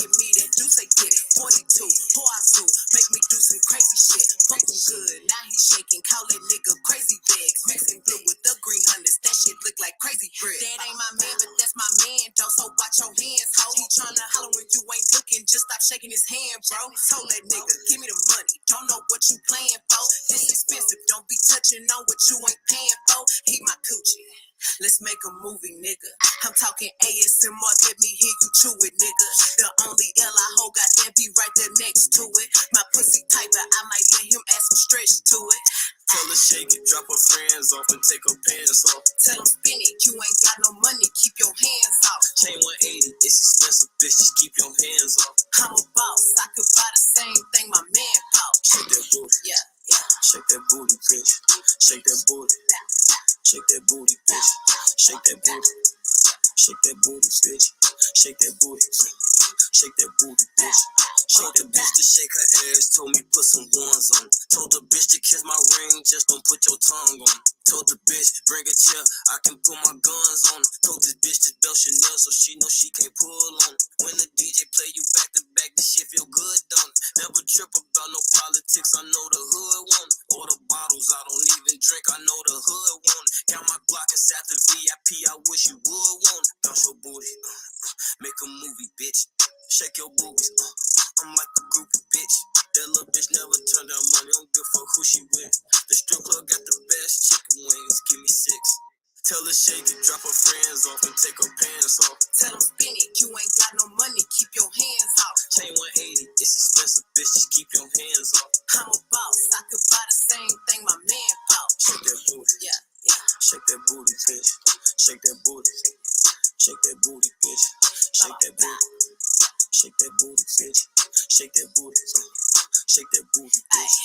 give me that juice, I get it. 42, pour I do, make me do some crazy shit. Fucking good, now he shaking, call that nigga crazy bags. Mixing blue with the green hundreds, that shit look like crazy bread. That ain't my man, but that's my man, though, so watch your hands, ho. He tryna holler when you ain't looking, just stop shaking his hand, bro. Told that nigga, give me the money, don't know what you playing for. This expensive, don't be touching on what you ain't paying for. He my coochie. Let's make a movie, nigga. I'm talking ASMR, let me hear you chew it, nigga. The only L I hold got that be right there next to it. My pussy tight, but I might let him add some stretch to it. Tell her shake it, drop her friends off and take her pants off. Tell him spin it, you ain't got no money, keep your hands off. Chain 180, it's expensive, bitch, just keep your hands off. I'm a boss, I could buy the same thing my man bought. Shake that booty, yeah. Shake that booty, bitch. Shake that booty. Shake that booty, bitch. Shake that booty. Shake that booty, bitch. Shake that booty. Shake that booty, bitch. Shake the bitch to shake her ass. Told me put some ones on. Told the bitch to kiss my ring, just don't put your tongue on. Told the bitch bring a chair, I can put my guns on. Told this bitch to belt Chanel so she know she can't pull on. When the DJ play you back to back, this shit feel good, don't it? Never trip about no politics, I know the hood want it. All the bottles I don't even drink, I know the hood want it. Got my Glock inside the VIP, I wish you would want it. Bounce your booty, make a movie, bitch. Shake your boobies, I'm like a groupie, bitch. That little bitch never turned down money, don't give a fuck who she with. The strip club got the best chicken wings, give me 6. Tell her shake it, drop her friends off and take her pants off. Tell him spin it, you ain't got no money, keep your hands off. Chain 180, it's expensive, bitch, just keep your hands off. I'm a boss, I could buy the same thing my man bought. Shake that booty, shake that booty, bitch. Shake that booty, shake that booty, bitch. Shake that booty, shake that booty, bitch. Shake that booty, shake that booty, bitch.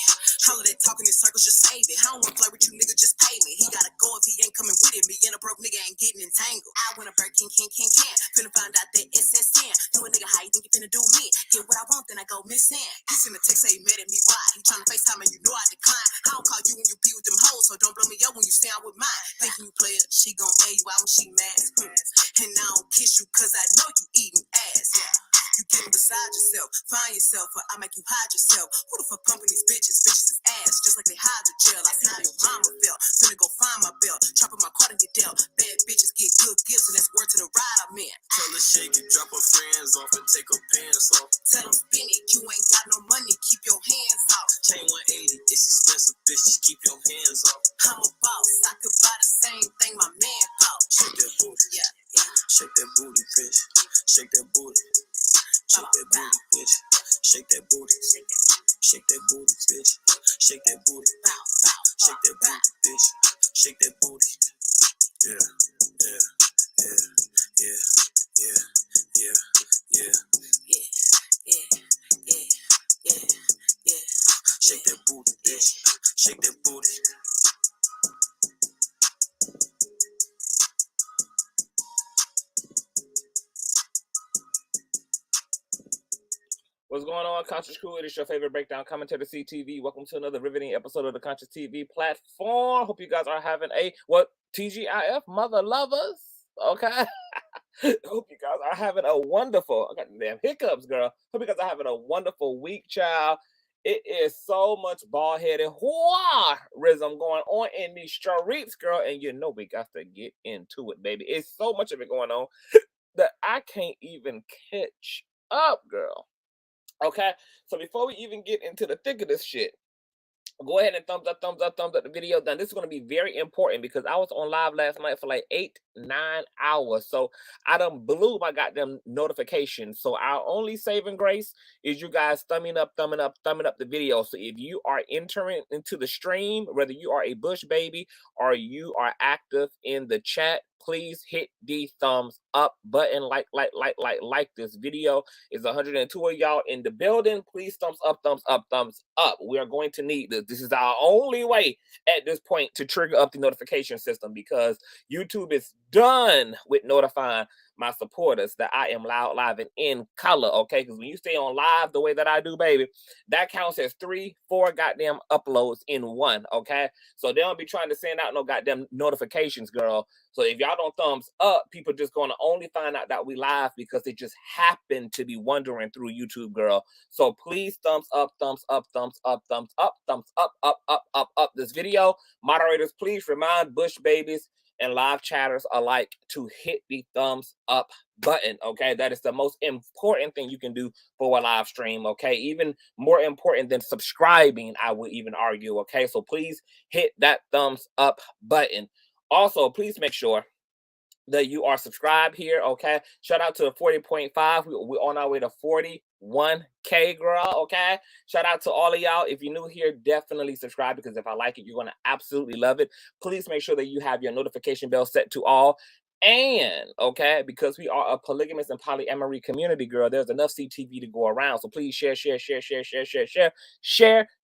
All of that talking in circles, just save it. I don't wanna play with you, nigga, just pay me. He gotta go if he ain't coming with it. Me and a broke nigga ain't getting entangled. I want a bird, can. Finna find out that SS10. Do a nigga, how you think you finna do me? Get what I want, then I go missing. He send a text, say he mad at me, why? He tryna FaceTime and you know I decline. I don't call you when you be with them hoes, so don't blow me up when you stay out with mine. Thinking you play it, she gon' air you out when she mad. And I don't kiss you cause I know you eating ass. You getting beside yourself, find yourself, or I make you hide yourself. Who the fuck pumping these bitches? Bitches is ass, just like they hide the jail. I see how your mama felt. Finna go find my belt, chop up my card and get dealt. Bad bitches get good gifts, and that's word to the ride I'm in. Tell her shake it, drop her friends off and take her pants off. Tell them spin it, you ain't got no money, keep your hands off. Chain 180, it's expensive, bitch, just keep your hands off. I'm a boss, I could buy the same thing my man bought. Shake that booty, shake that booty, bitch. Shake that booty. Shake that booty, bitch. Shake that booty. Shake that booty, bitch. Shake that booty. Shake that booty, bitch. Shake that booty. Yeah. Shake that booty, bitch. Shake that booty. What's going on, Conscious Crew? It is your favorite breakdown commentator, CTV. Welcome to another riveting episode of the Consciouztv platform. Hope you guys are having a, TGIF, mother lovers, okay? Hope you guys are having a wonderful, I got damn hiccups, girl. Hope you guys are having a wonderful week, child. It is so much bald-headed whoa-rism going on in these streets, girl, and you know we got to get into it, baby. It's so much of it going on that I can't even catch up, girl. Okay, so before we even get into the thick of this shit, go ahead and thumbs up the video. Now, this is going to be very important because I was on live last night for like 8-9 hours. So I done blew my goddamn notifications. So our only saving grace is you guys thumbing up the video. So if you are entering into the stream, whether you are a Bush baby or you are active in the chat, please hit the thumbs up button. Like this video. Is 102 of y'all in the building. Please thumbs up. We are going to need this. This is our only way at this point to trigger up the notification system because YouTube is done with notifying my supporters that I am loud, live, and in color, okay? Because when you stay on live the way that I do, baby, that counts as 3, 4 goddamn uploads in one, okay? So they don't be trying to send out no goddamn notifications, girl. So if y'all don't thumbs up, people just gonna only find out that we live because they just happen to be wandering through YouTube, girl. So please thumbs up, thumbs up, thumbs up, thumbs up, thumbs up, up, up, up, up this video. Moderators, please remind Bush babies and live chatters alike to hit the thumbs up button, okay? That is the most important thing you can do for a live stream, okay? Even more important than subscribing, I would even argue, okay? So please hit that thumbs up button. Also, please make sure that you are subscribed here, okay? Shout out to the 40.5. We're on our way to 41K, girl, okay? Shout out to all of y'all. If you're new here, definitely subscribe, because if I like it, you're going to absolutely love it. Please make sure that you have your notification bell set to all. And, okay, because we are a polygamous and polyamory community, girl, there's enough CTV to go around. So please share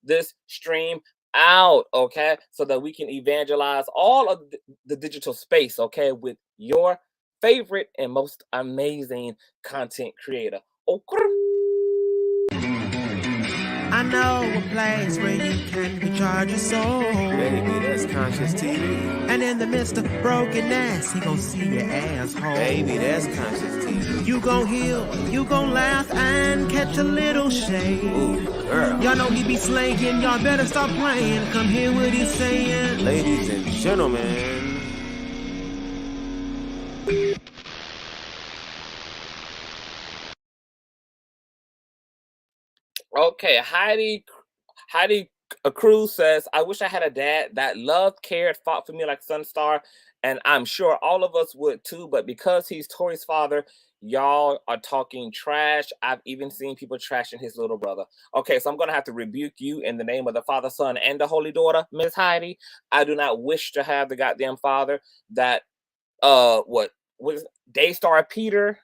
this stream out, okay, so that we can evangelize all of the digital space, okay, with your favorite and most amazing content creator. I know a place where you can recharge your soul. Baby, that's Consciouztv. And in the midst of brokenness, he gon' see your asshole. Baby, that's Consciouztv. You gon' heal, you gon' laugh and catch a little shade. Ooh, girl. Y'all know he be slaying, y'all better stop playing. Come hear what he's saying. Ladies and gentlemen. Okay, Heidi Cruz says, I wish I had a dad that loved, cared, fought for me like Sonstar, and I'm sure all of us would too, but because he's Tory's father, y'all are talking trash. I've even seen people trashing his little brother. Okay, so I'm going to have to rebuke you in the name of the Father, Son, and the Holy Daughter, Miss Heidi. I do not wish to have the goddamn father that, what was Daystar Peterson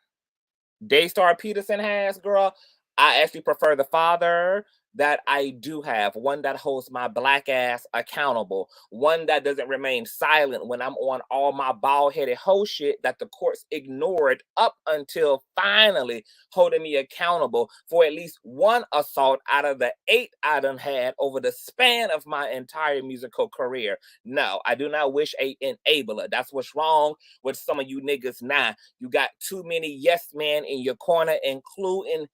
has, girl. I actually prefer the father that I do have, one that holds my black ass accountable, one that doesn't remain silent when I'm on all my bald-headed hoe shit that the courts ignored up until finally holding me accountable for at least one assault out of the 8 I done had over the span of my entire musical career. No, I do not wish a enabler. That's what's wrong with some of you niggas now. You got too many yes men in your corner, including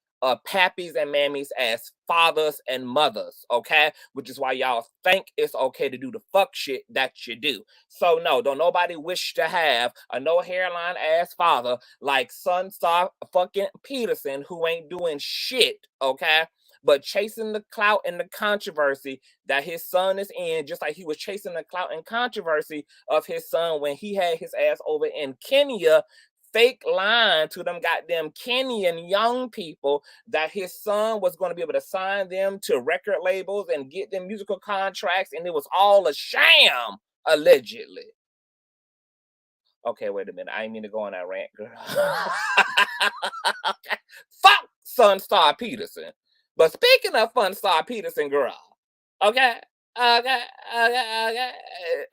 pappies and mammies as fathers and mothers, okay? Which is why y'all think it's okay to do the fuck shit that you do. So no, don't nobody wish to have a no hairline ass father like Sonstar fucking Peterson, who ain't doing shit, okay? But chasing the clout and the controversy that his son is in, just like he was chasing the clout and controversy of his son when he had his ass over in Kenya, fake lying to them goddamn Kenyan young people that his son was going to be able to sign them to record labels and get them musical contracts, and it was all a sham, allegedly. Okay, wait a minute. I didn't mean to go on that rant, girl. Okay. Fuck Sonstar Peterson. But speaking of Sonstar Peterson, girl, okay.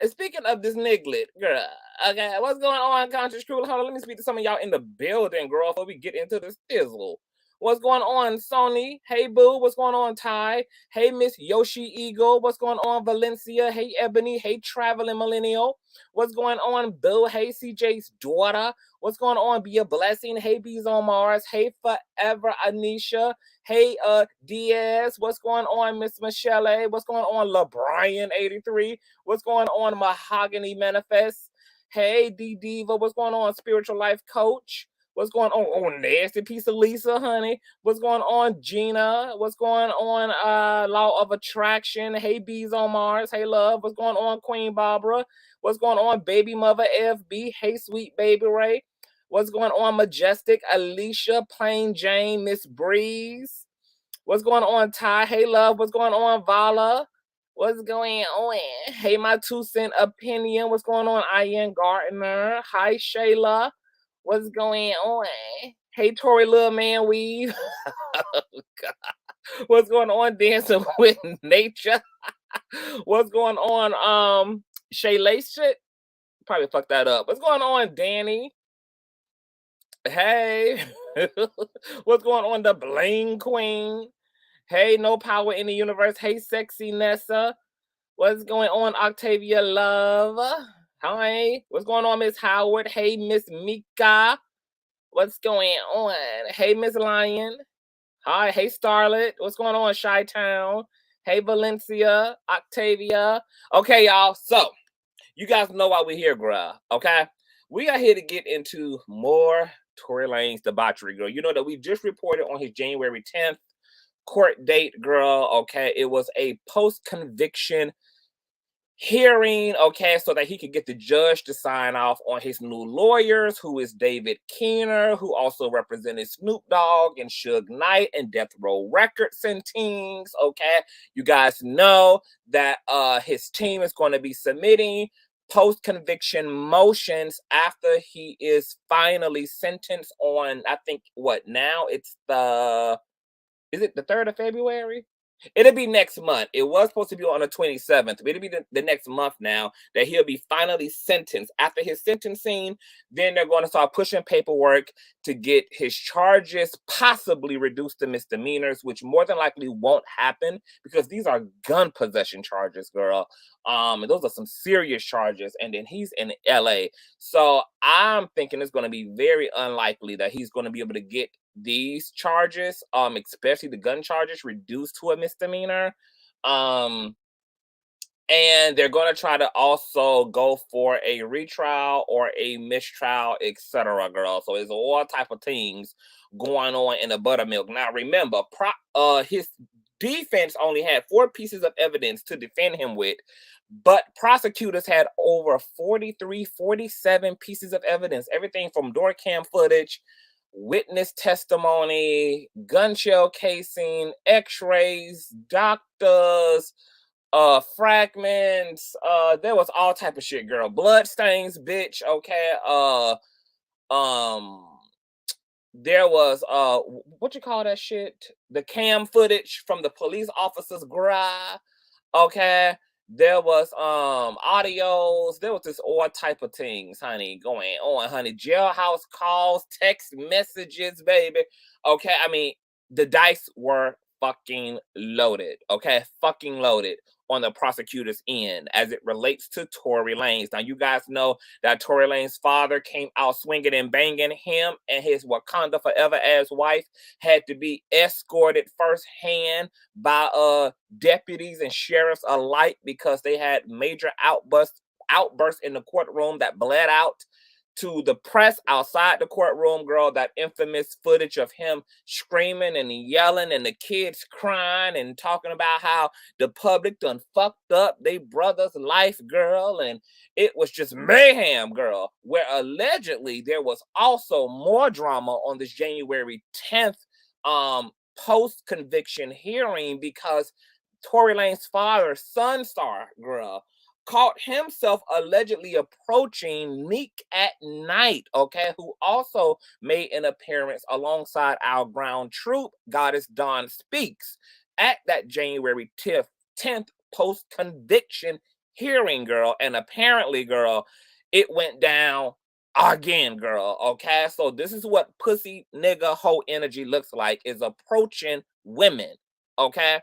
Speaking of this niglet, girl, okay, what's going on, Conscious Crew? Hold on, let me speak to some of y'all in the building, girl, before we get into this thizzle. What's going on, Sony? Hey, Boo. What's going on, Ty? Hey, Miss Yoshi Eagle. What's going on, Valencia? Hey, Ebony. Hey, Traveling Millennial. What's going on, Bill? Hey, CJ's daughter. What's going on, Be a Blessing? Hey, Bees on Mars. Hey, Forever Anisha. Hey, Diaz. What's going on, Miss Michelle? What's going on, LeBrian83? What's going on, Mahogany Manifest? Hey, D Diva. What's going on, Spiritual Life Coach? What's going on? Oh, nasty piece of Lisa, honey. What's going on, Gina? What's going on, Law of Attraction? Hey, Bees on Mars. Hey, love. What's going on, Queen Barbara? What's going on, Baby Mother FB? Hey, Sweet Baby Ray. What's going on, Majestic Alicia, Plain Jane, Miss Breeze? What's going on, Ty? Hey, love. What's going on, Vala? What's going on? Hey, my 2 cent opinion. What's going on, Ian Gardner? Hi, Shayla. What's going on? Hey, Tory Little Man Weave. Oh, God. What's going on, Dancing with Nature? What's going on, Shay Lace shit? Probably fucked that up. What's going on, Danny? Hey, what's going on, the Bling Queen? Hey, no power in the universe. Hey, sexy Nessa. What's going on, Octavia Love? Hi. What's going on, Miss Howard? Hey, Miss Mika. What's going on? Hey, Miss Lion. Hi. Hey, Starlet. What's going on, Chi-Town? Hey, Valencia, Octavia. Okay, y'all. So, you guys know why we're here, bruh. Okay? We are here to get into more Tory Lanez debauchery, girl. You know that we just reported on his January 10th court date, girl. Okay? It was a post-conviction hearing, okay, so that he could get the judge to sign off on his new lawyers, who is David Keener, who also represented Snoop Dogg and Suge Knight and Death Row Records and teams. Okay, you guys know that his team is going to be submitting post-conviction motions after he is finally sentenced on, I think, what now? It's the, is it the 3rd of February? It'll be next month. It was supposed to be on the 27th, but it'll be the next month now that he'll be finally sentenced. After his sentencing, then they're going to start pushing paperwork to get his charges possibly reduced to misdemeanors, which more than likely won't happen because these are gun possession charges, girl. And those are some serious charges. And then he's in LA. So I'm thinking it's going to be very unlikely that he's going to be able to get these charges, especially the gun charges, reduced to a misdemeanor. And they're going to try to also go for a retrial or a mistrial, etc., girl. So there's all type of things going on in the buttermilk. Now, remember, his defense only had 4 pieces of evidence to defend him with, but prosecutors had over 47 pieces of evidence, everything from door cam footage, witness testimony, gun shell casing, x-rays, doctors, fragments, there was all type of shit, girl. Blood stains, bitch, okay. There was what you call that shit? The cam footage from the police officer's garage, okay. There was audios, there was this all type of things, honey, going on, honey. Jailhouse calls, text messages, baby. Okay, I mean, the dice were fucking loaded, okay? Fucking loaded on the prosecutor's end as it relates to Tory Lanez. Now, you guys know that Tory Lanez's father came out swinging and banging. Him and his Wakanda Forever ass wife had to be escorted firsthand by deputies and sheriffs alike because they had major outbursts in the courtroom that bled out to the press outside the courtroom, girl. That infamous footage of him screaming and yelling and the kids crying and talking about how the public done fucked up they brother's life, girl. And it was just mayhem, girl, where allegedly there was also more drama on this January 10th post-conviction hearing because Tory Lanez's father, Sonstar, girl, caught himself allegedly approaching Meek at Night, okay, who also made an appearance alongside our ground troop, Goddess Dawn Speaks, at that January 10th post-conviction hearing, girl. And apparently, girl, it went down again, girl, okay? So this is what pussy nigga hoe energy looks like, is approaching women, okay?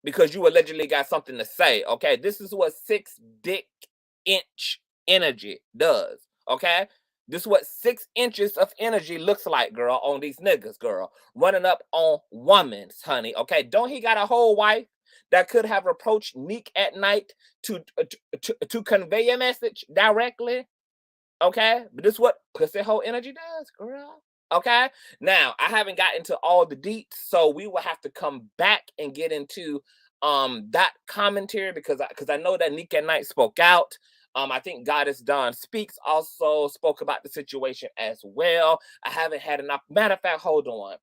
Because you allegedly got something to say, okay? This is what 6 dick inch energy does, okay? This is what 6 inches of energy looks like, girl, on these niggas, girl. Running up on women's, honey, okay? Don't he got a whole wife that could have approached Meek at Night to convey a message directly, okay? But this is what pussy hoe energy does, girl. Okay, now I haven't gotten to all the deets, so we will have to come back and get into that commentary because I know that Nick at Night spoke out. I think Goddess Dawn Speaks also spoke about the situation as well. I haven't had enough. Matter of fact, hold on.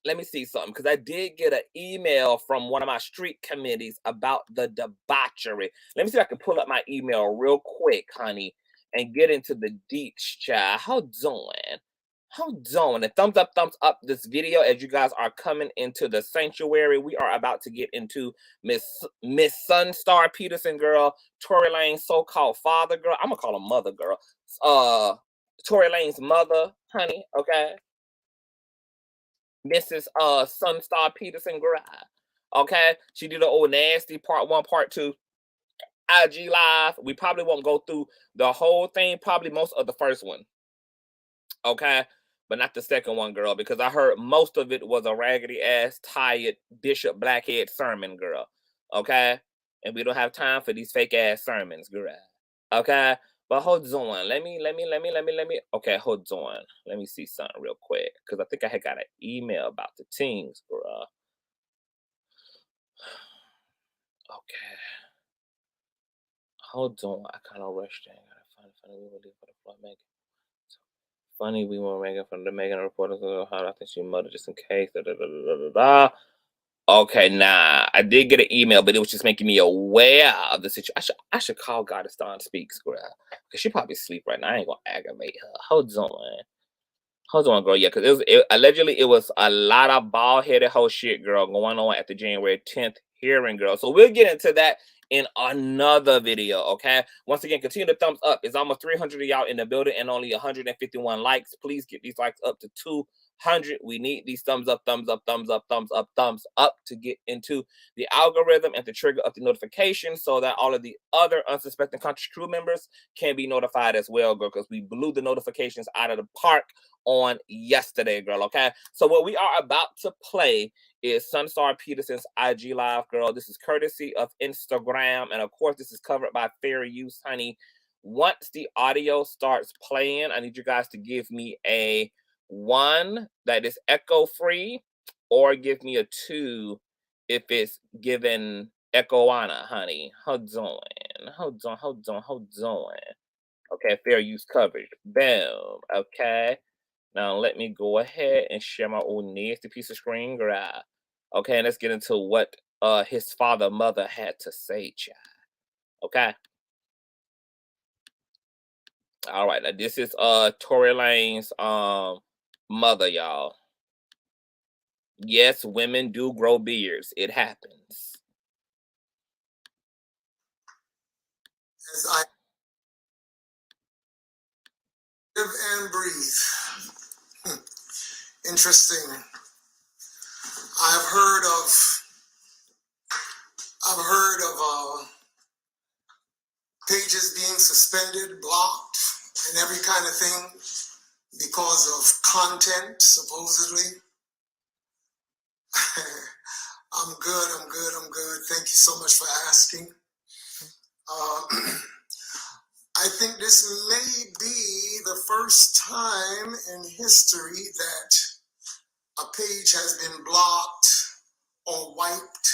Let me see something, because I did get an email from one of my street committees about the debauchery. Let me see if I can pull up my email real quick, honey, and get into the deets, child. Hold on. Hold on. And thumbs up this video as you guys are coming into the sanctuary. We are about to get into Miss Sonstar Peterson, girl. Tory Lanez so-called father, girl. I'm gonna call him mother, girl. Tory Lanez's mother, honey, okay? Mrs. Sonstar Peterson, girl, okay? She did an old nasty part 1, part 2, IG live. We probably won't go through the whole thing, probably most of the first one, okay? But not the second one, girl, because I heard most of it was a raggedy ass, tired Bishop Blackhead sermon, girl, okay? And we don't have time for these fake ass sermons, girl, okay? But hold on, let me, okay, hold on. Let me see something real quick, because I think I had got an email about the teams, girl. Okay. Hold on, I kind of rushed it. Funny, we were leaving for the floor, Megan. Funny, we were making from the Megan reporter, how I think she murdered just in case. Okay, nah, I did get an email, but it was just making me aware of the situation. I should call Goddestan Speaks, girl, because she probably asleep right now. I ain't gonna aggravate her. Hold on, girl. Yeah, because allegedly it was a lot of bald-headed whole shit, girl, going on at the January 10th hearing, girl. So we'll get into that in another video, okay? Once again, continue to thumbs up. It's almost 300 of y'all in the building and only 151 likes. Please get these likes up to 200. We need these thumbs up, thumbs up, thumbs up, thumbs up, thumbs up to get into the algorithm and to trigger up the notifications so that all of the other unsuspecting Conscious crew members can be notified as well, girl, because we blew the notifications out of the park on yesterday, girl, okay? So what we are about to play is Sonstar Peterson's IG Live, girl. This is courtesy of Instagram, and of course, this is covered by fair use, honey. Once the audio starts playing, I need you guys to give me a 1 that is echo-free, or give me a 2 if it's given echo-ana, honey. Hold on. Okay, fair use coverage. Boom. Okay. Now let me go ahead and share my old nasty piece of screen grab. Okay, and let's get into what his mother had to say, child. Okay. All right, now this is Tory Lanez's mother, y'all. Yes, women do grow beards. It happens. As I live and breathe. Interesting. I've heard of pages being suspended, blocked, and every kind of thing because of content, supposedly. I'm good. Thank you so much for asking. I think this may be the first time in history that a page has been blocked or wiped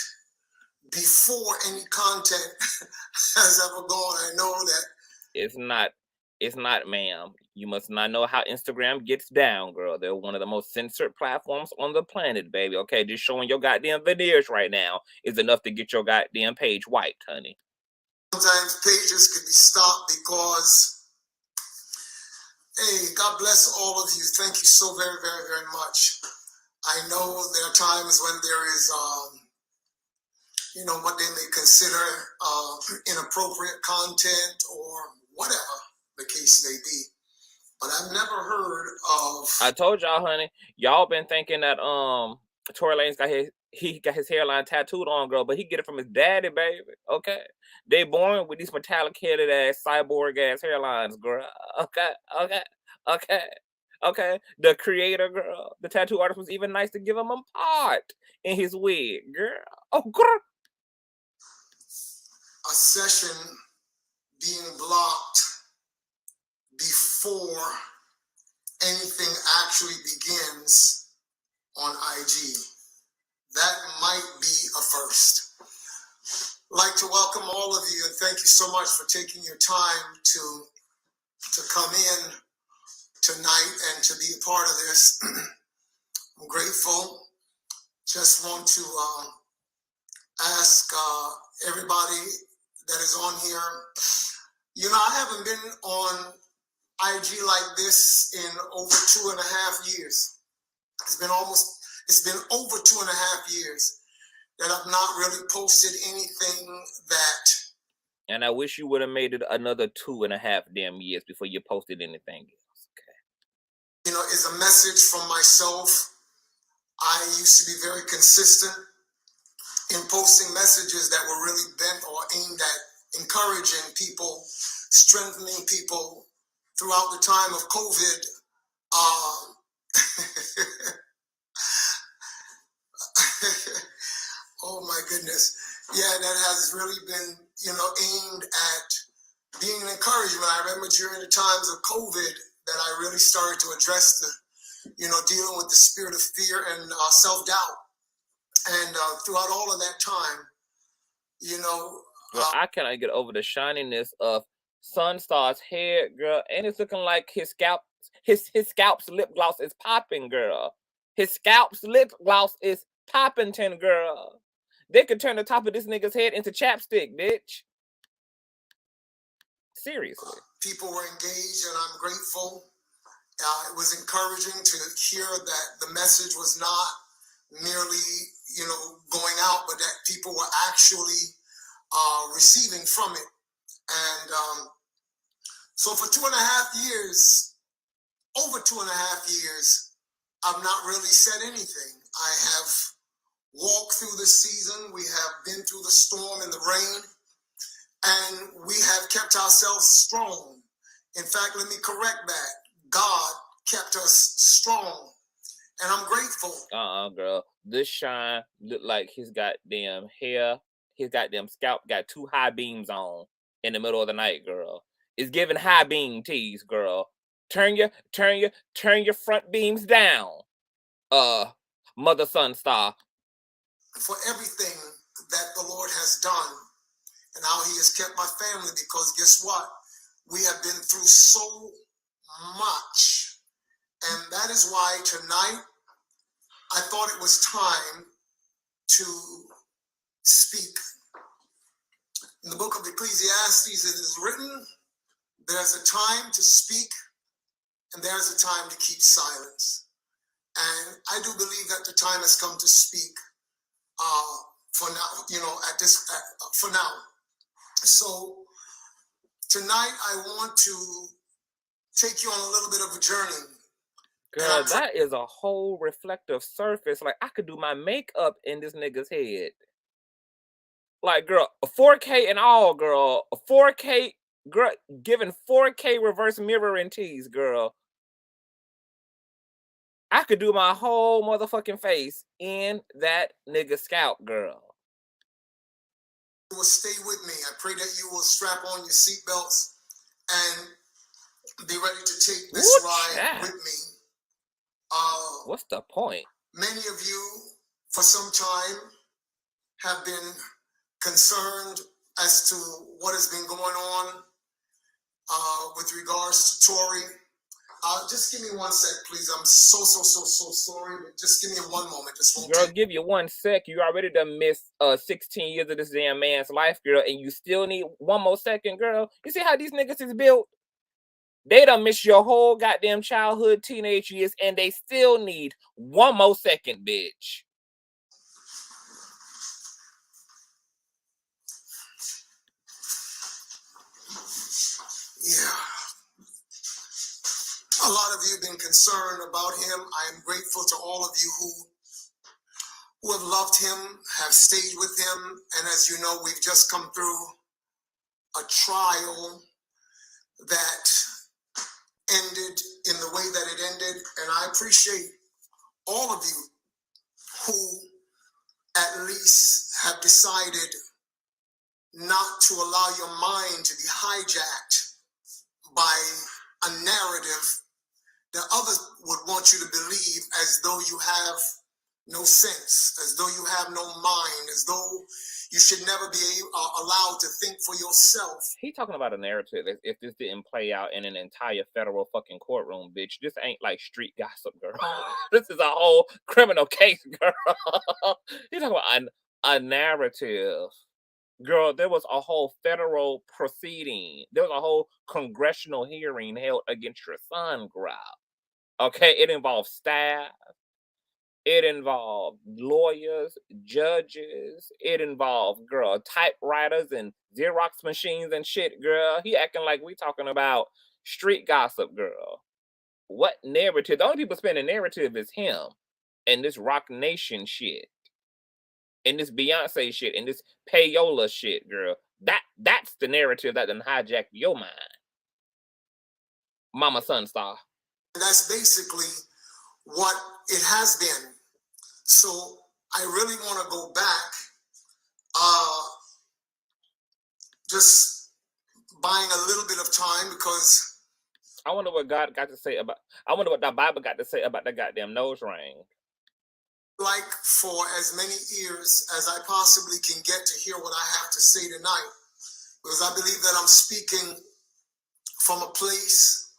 before any content has ever gone. I know that it's not, ma'am. You must not know how Instagram gets down, girl. They're one of the most censored platforms on the planet, baby. Okay, just showing your goddamn videos right now is enough to get your goddamn page wiped, honey. Sometimes pages could be stopped because, hey, God bless all of you. Thank you so very, very, very much. I know there are times when there is, what they may consider inappropriate content or whatever the case may be. But I've never heard of... I told y'all, honey, y'all been thinking that Tory Lanez got his hairline tattooed on, girl, but he get it from his daddy, baby. Okay, they born with these metallic headed ass cyborg ass hairlines, girl. Okay. The creator, girl, the tattoo artist was even nice to give him a part in his wig, girl. Oh, girl. A session being blocked before anything actually begins on IG. That might be a first. I'd like to welcome all of you and thank you so much for taking your time to come in tonight and to be a part of this. I'm grateful. Just want to ask everybody that is on here. I haven't been on IG like this in over 2.5 years. It's been over 2.5 years that I've not really posted anything that... And I wish you would have made it another 2.5 damn years before you posted anything else. is a message from myself. I used to be very consistent in posting messages that were really bent or aimed at encouraging people, strengthening people throughout the time of COVID. Oh my goodness. Yeah, that has really been, aimed at being an encouragement. I remember during the times of COVID that I really started to address dealing with the spirit of fear and self-doubt. And throughout all of that time, Girl, I cannot get over the shininess of Sonstar's hair, girl, and it's looking like his scalp's lip gloss is popping, girl. His scalp's lip gloss is popping, girl. They could turn the top of this nigga's head into chapstick, bitch. Seriously. People were engaged, and I'm grateful. It was encouraging to hear that the message was not merely, going out, but that people were actually receiving from it. And so for 2.5 years, over 2.5 years, I've not really said anything. I have walked through the season. We have been through the storm and the rain, and we have kept ourselves strong. In fact, let me correct that. God kept us strong, and I'm grateful. Girl. This shine look like his goddamn hair, his goddamn scalp got 2 high beams on in the middle of the night, girl. It's giving high beam tease, girl. Turn your front beams down, Mother Sonstar. For everything that the Lord has done and how he has kept my family, because guess what? We have been through so much. And that is why tonight I thought it was time to speak. In the book of Ecclesiastes, it is written, there's a time to speak and there's a time to keep silence. And I do believe that the time has come to speak for now, for now. So tonight I want to take you on a little bit of a journey. Girl, that is a whole reflective surface. Like, I could do my makeup in this nigga's head. Like, girl, a 4K and all, girl. A 4K, girl, giving 4K reverse mirroring tease, girl. I could do my whole motherfucking face in that nigga's scalp, girl. You will stay with me. I pray that you will strap on your seatbelts and be ready to take this ride with me. What's the point? Many of you, for some time, have been concerned as to what has been going on with regards to Tory. Just give me 1 sec, please. I'm so sorry, but just give me 1 moment. Girl, give you 1 sec. You already done missed 16 years of this damn man's life, girl, and you still need 1 more second, girl. You see how these niggas is built? They done missed your whole goddamn childhood, teenage years, and they still need 1 more second, bitch. Yeah. A lot of you have been concerned about him. I am grateful to all of you who have loved him, have stayed with him. And as you know, we've just come through a trial that ended in the way that it ended. And I appreciate all of you who at least have decided not to allow your mind to be hijacked by a narrative that others would want you to believe, as though you have no sense, as though you have no mind, as though you should never be allowed to think for yourself. He talking about a narrative as if this didn't play out in an entire federal fucking courtroom, bitch. This ain't like street gossip, girl. This is a whole criminal case, girl. He talking about a narrative. Girl, there was a whole federal proceeding. There was a whole congressional hearing held against your son, girl. Okay, it involved staff. It involved lawyers, judges. It involved, girl, typewriters and Xerox machines and shit, girl. He acting like we talking about street gossip, girl. What narrative? The only people spinning narrative is him and this Rock Nation shit and this Beyonce shit and this payola shit, girl. That's the narrative that done hijacked your mind, Mama Sonstar. That's basically what it has been. So I really want to go back, just buying a little bit of time, because I wonder what God got to say about. I wonder what the Bible got to say about the goddamn nose ring. Like for as many ears as I possibly can get to hear what I have to say tonight, because I believe that I'm speaking from a place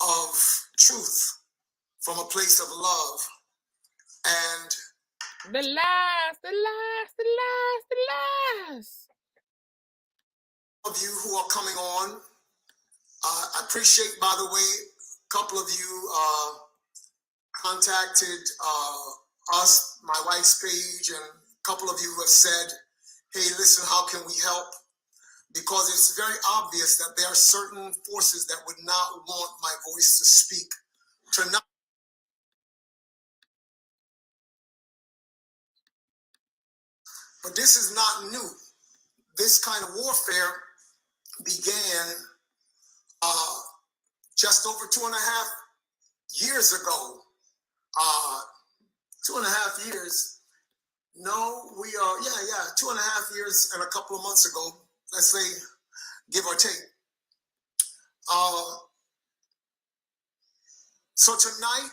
of truth, from a place of love, and the lies. Of you who are coming on, I appreciate, by the way, a couple of you contacted us, my wife's page, and a couple of you have said, hey, listen, how can we help? Because it's very obvious that there are certain forces that would not want my voice to speak tonight. But this is not new. This kind of warfare began just over 2.5 years ago. 2.5 years. No, we are, 2.5 years and a couple of months ago, let's say, give or take. So tonight,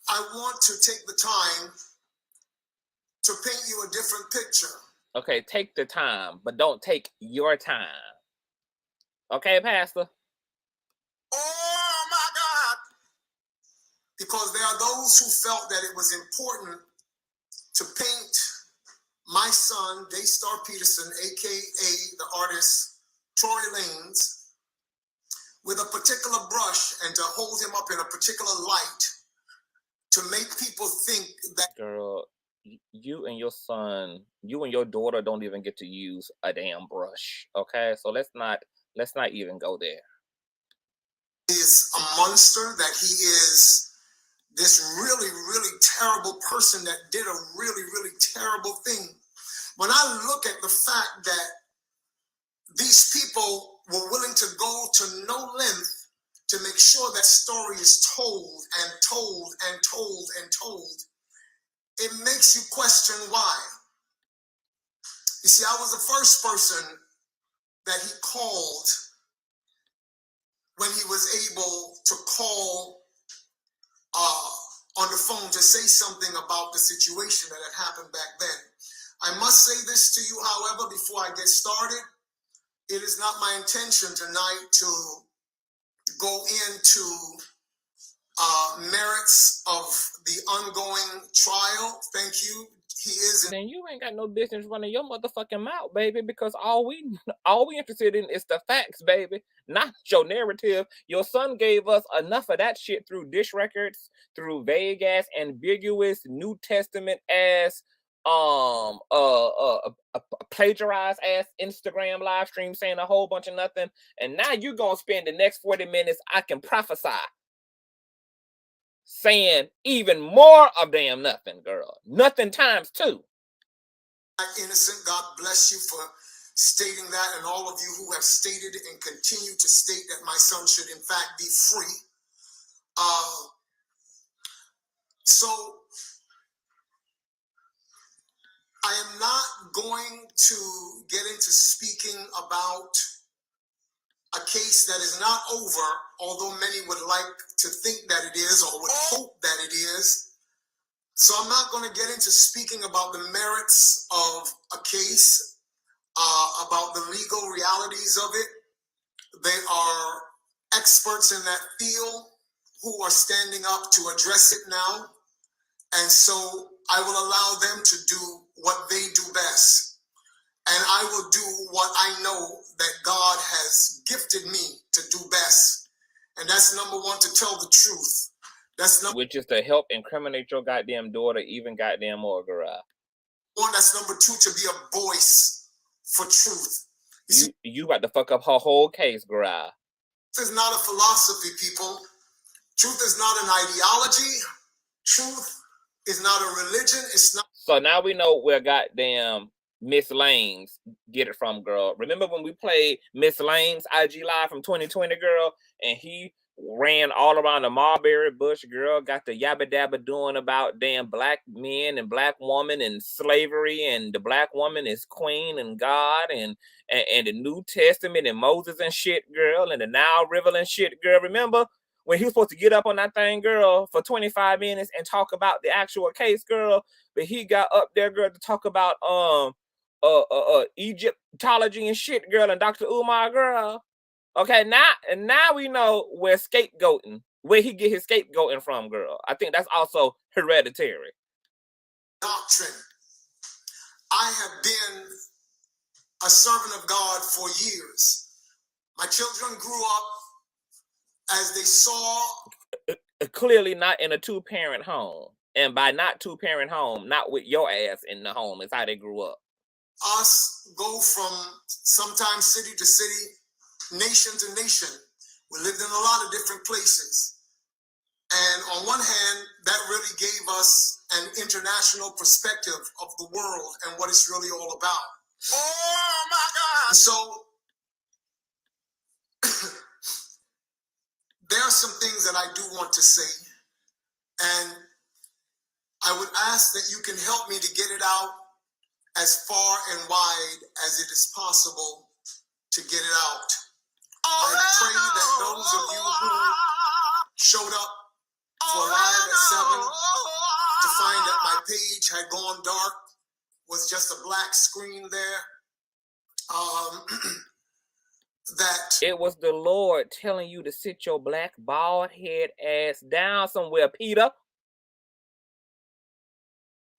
I want to take the time to paint you a different picture. Okay, take the time, but don't take your time. Okay, Pastor? Oh my God! Because there are those who felt that it was important to paint my son, Sonstar Peterson, aka the artist Tory Lanez, with a particular brush and to hold him up in a particular light to make people think that. Girl, you and your son, you and your daughter don't even get to use a damn brush. Okay, so let's not even go there. Is a monster, that he is this really, really terrible person that did a really, really terrible thing. When I look at the fact that these people were willing to go to no length to make sure that story is told and told and told and told, it makes you question why. You see, I was the first person that he called when he was able to call on the phone to say something about the situation that had happened back then. I must say this to you, however, before I get started. It is not my intention tonight to go into merits of the ongoing trial. Thank you. He is. Then you ain't got no business running your motherfucking mouth, baby, because all we interested in is the facts, baby, not your narrative. Your son gave us enough of that shit through dish records, through vague ass, ambiguous, New Testament ass, plagiarized ass Instagram live stream saying a whole bunch of nothing, and now you gonna spend the next 40 minutes, I can prophesy, saying even more of damn nothing, girl. Nothing times 2. Innocent. God bless you for stating that, and all of you who have stated and continue to state that my son should in fact be free. So I am not going to get into speaking about a case that is not over, although many would like to think that it is or would hope that it is. So I'm not going to get into speaking about the merits of a case, about the legal realities of it. There are experts in that field who are standing up to address it now. And so I will allow them to do what they do best. And I will do what I know that God has gifted me to do best. And that's number one, to tell the truth. That's number which is to help incriminate your goddamn daughter even goddamn more, girl. one. That's number two, to be a voice for truth. You about to fuck up her whole case, girl. This is not a philosophy, people. Truth is not an ideology. Truth is not a religion. It's not. So now we know where goddamn Miss Lane's get it from, girl. Remember when we played Miss Lane's IG Live from 2020, girl, and he ran all around the Marbury Bush, girl, got the yabba dabba doing about damn black men and black woman and slavery, and the black woman is queen and God and the New Testament and Moses and shit, girl, and the Nile River and shit, girl. Remember when he was supposed to get up on that thing, girl, for 25 minutes and talk about the actual case, girl, but he got up there, girl, to talk about Egyptology and shit, girl, and Dr. Umar, girl. Okay, now we know where where he get his scapegoating from, girl. I think that's also hereditary. Doctrine. I have been a servant of God for years. My children grew up as they saw. Clearly not in a two-parent home. And by not two-parent home, not with your ass in the home, is how they grew up. Us go from sometimes city to city, nation to nation. We lived in a lot of different places. And on one hand, that really gave us an international perspective of the world and what it's really all about. Oh my God! And so there are some things that I do want to say. And I would ask that you can help me to get it out as far and wide as it is possible to get it out. I pray that those of you who showed up for Live at 7 to find that my page had gone dark, was just a black screen there, that it was the Lord telling you to sit your black bald head ass down somewhere, Peter.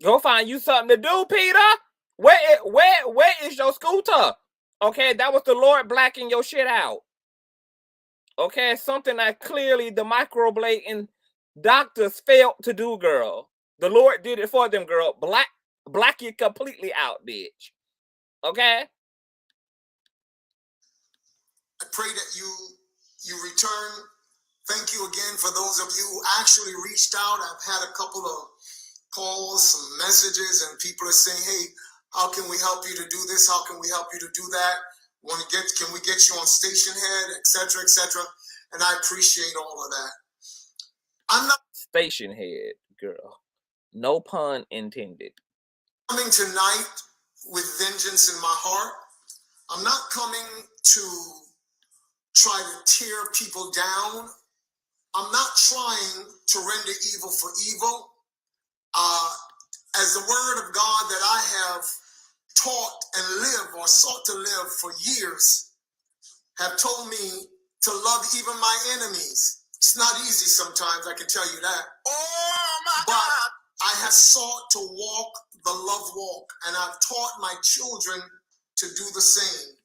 Go find you something to do, Peter. Where is your scooter? Okay, that was the Lord blacking your shit out. Okay, something that clearly the microblading doctors failed to do, girl. The Lord did it for them, girl. Black you completely out, bitch. Okay? I pray that you return. Thank you again for those of you who actually reached out. I've had a couple of calls, some messages, and people are saying, hey, how can we help you to do this? How can we help you to do that? Can we get you on station head, etc., etc.? And I appreciate all of that. I'm not station head, girl. No pun intended. Coming tonight with vengeance in my heart. I'm not coming to try to tear people down. I'm not trying to render evil for evil. As the word of God that I have taught and lived or sought to live for years have told me to love even my enemies. It's not easy sometimes, I can tell you that. Oh my God! I have sought to walk the love walk, and I've taught my children to do the same.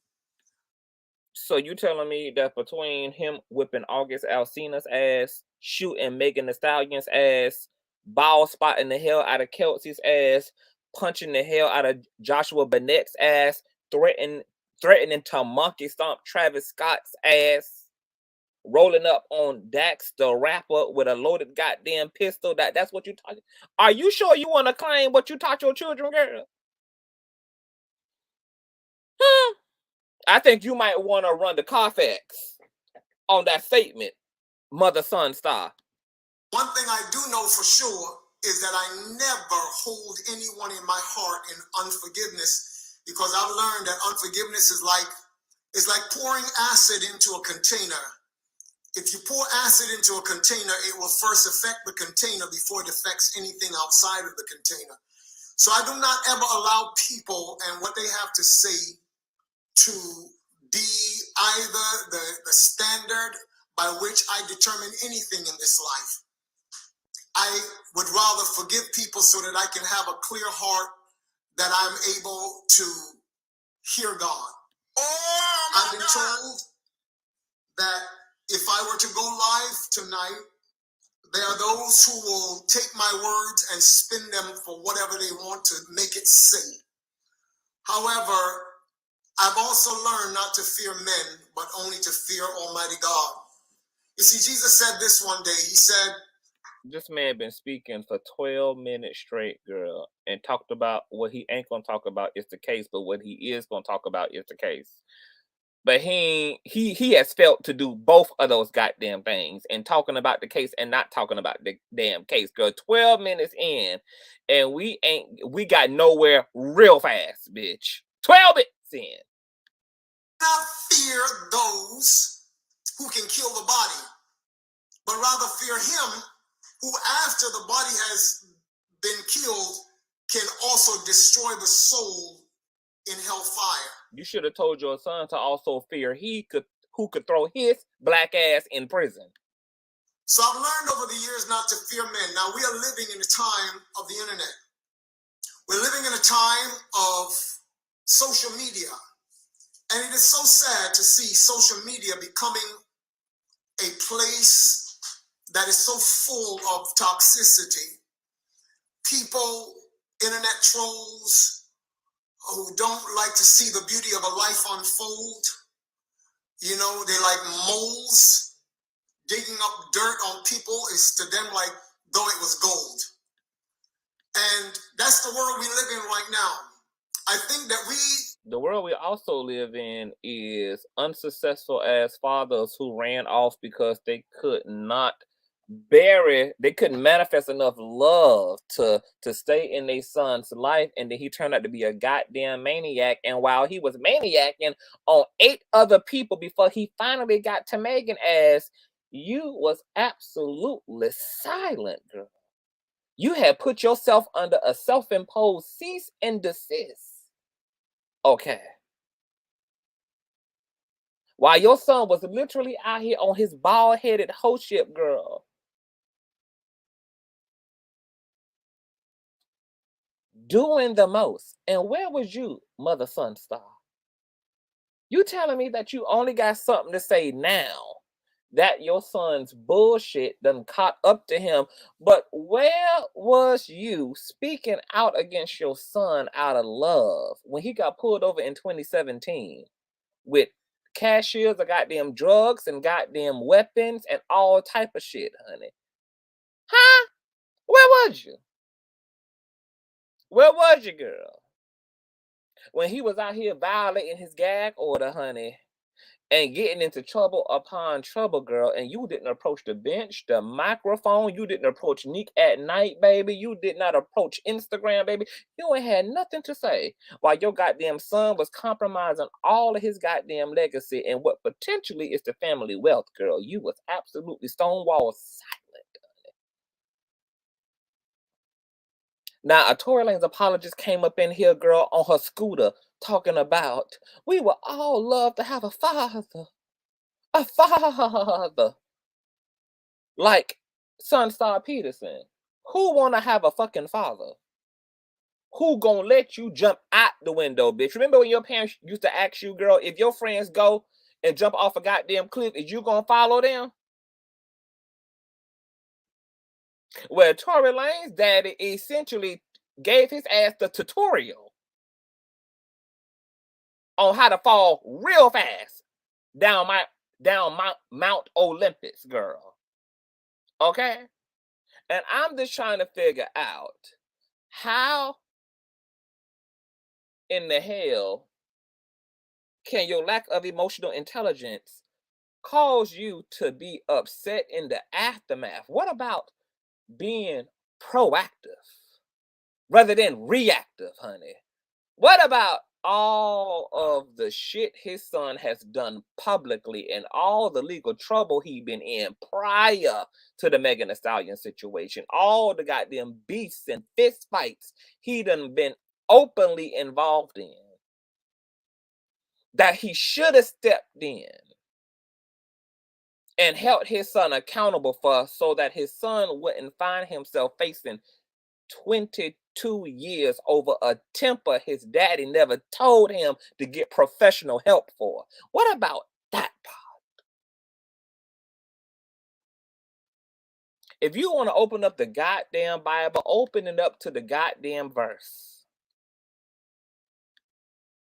So you telling me that between him whipping August Alsina's ass, shooting Megan Thee Stallion's ass, ball spotting the hell out of Kelsey's ass, punching the hell out of Joshua Bennett's ass, threatening to monkey stomp Travis Scott's ass, rolling up on Dax the rapper with a loaded goddamn pistol, that's what you talking? Are you sure you want to claim what you taught your children, girl? I think you might want to run the Carfax on that statement, Mother Sonstar. One thing I do know for sure is that I never hold anyone in my heart in unforgiveness, because I've learned that unforgiveness is like pouring acid into a container. If you pour acid into a container, it will first affect the container before it affects anything outside of the container. So I do not ever allow people and what they have to say to be either the standard by which I determine anything in this life. I would rather forgive people so that I can have a clear heart that I'm able to hear God. I've been told that if I were to go live tonight, there are those who will take my words and spin them for whatever they want to make it say. However, I've also learned not to fear men, but only to fear Almighty God. You see, Jesus said this one day. He said, this man been speaking for 12 minutes straight, girl, and talked about what he ain't gonna talk about is the case, but what he is gonna talk about is the case. But he has felt to do both of those goddamn things, and talking about the case and not talking about the damn case, girl. 12 minutes in, and we got nowhere real fast, bitch. 12 minutes in. not fear those who can kill the body, but rather fear him who, after the body has been killed, can also destroy the soul in hellfire. You should have told your son to also fear who could throw his black ass in prison. So I've learned over the years not to fear men. Now we are living in a time of the internet. We're living in a time of social media. And it is so sad to see social media becoming a place that is so full of toxicity. People, internet trolls, who don't like to see the beauty of a life unfold. You know, they like moles. Digging up dirt on people is to them like though it was gold. And that's the world we live in right now. I think that the world we also live in is unsuccessful as fathers who ran off because they could not they couldn't manifest enough love to stay in their son's life, and then he turned out to be a goddamn maniac. And while he was maniacing on 8 other people before he finally got to Megan ass, you was absolutely silent, girl. You had put yourself under a self-imposed cease and desist. Okay. While your son was literally out here on his bald-headed hoe ship, girl, doing the most. And where was you, Mother Sonstar? You telling me that you only got something to say now that your son's bullshit done caught up to him, but where was you speaking out against your son out of love when he got pulled over in 2017 with cashiers of goddamn drugs and goddamn weapons and all type of shit, honey? Huh? Where was you? Where was you, girl? When he was out here violating his gag order, honey, and getting into trouble upon trouble, girl, and you didn't approach the bench, the microphone, you didn't approach Neek at night, baby, you did not approach Instagram, baby, you ain't had nothing to say, while your goddamn son was compromising all of his goddamn legacy and what potentially is the family wealth, girl. You was absolutely stonewall silent. Now, a Tory Lanez apologist came up in here, girl, on her scooter, talking about, we would all love to have a father. A father. Like Sonstar Peterson. Who want to have a fucking father? Who gonna let you jump out the window, bitch? Remember when your parents used to ask you, girl, if your friends go and jump off a goddamn cliff, is you gonna follow them? Well, Tory Lanez daddy essentially gave his ass the tutorial on how to fall real fast down Mount Olympus, girl. Okay? And I'm just trying to figure out how in the hell can your lack of emotional intelligence cause you to be upset in the aftermath? What about being proactive rather than reactive, honey? What about all of the shit his son has done publicly and all the legal trouble he been in prior to the Megan Thee Stallion situation? All the goddamn beasts and fist fights he done been openly involved in that he should have stepped in and held his son accountable for, so that his son wouldn't find himself facing 22 years over a temper his daddy never told him to get professional help for. What about that part? If you want to open up the goddamn Bible, open it up to the goddamn verse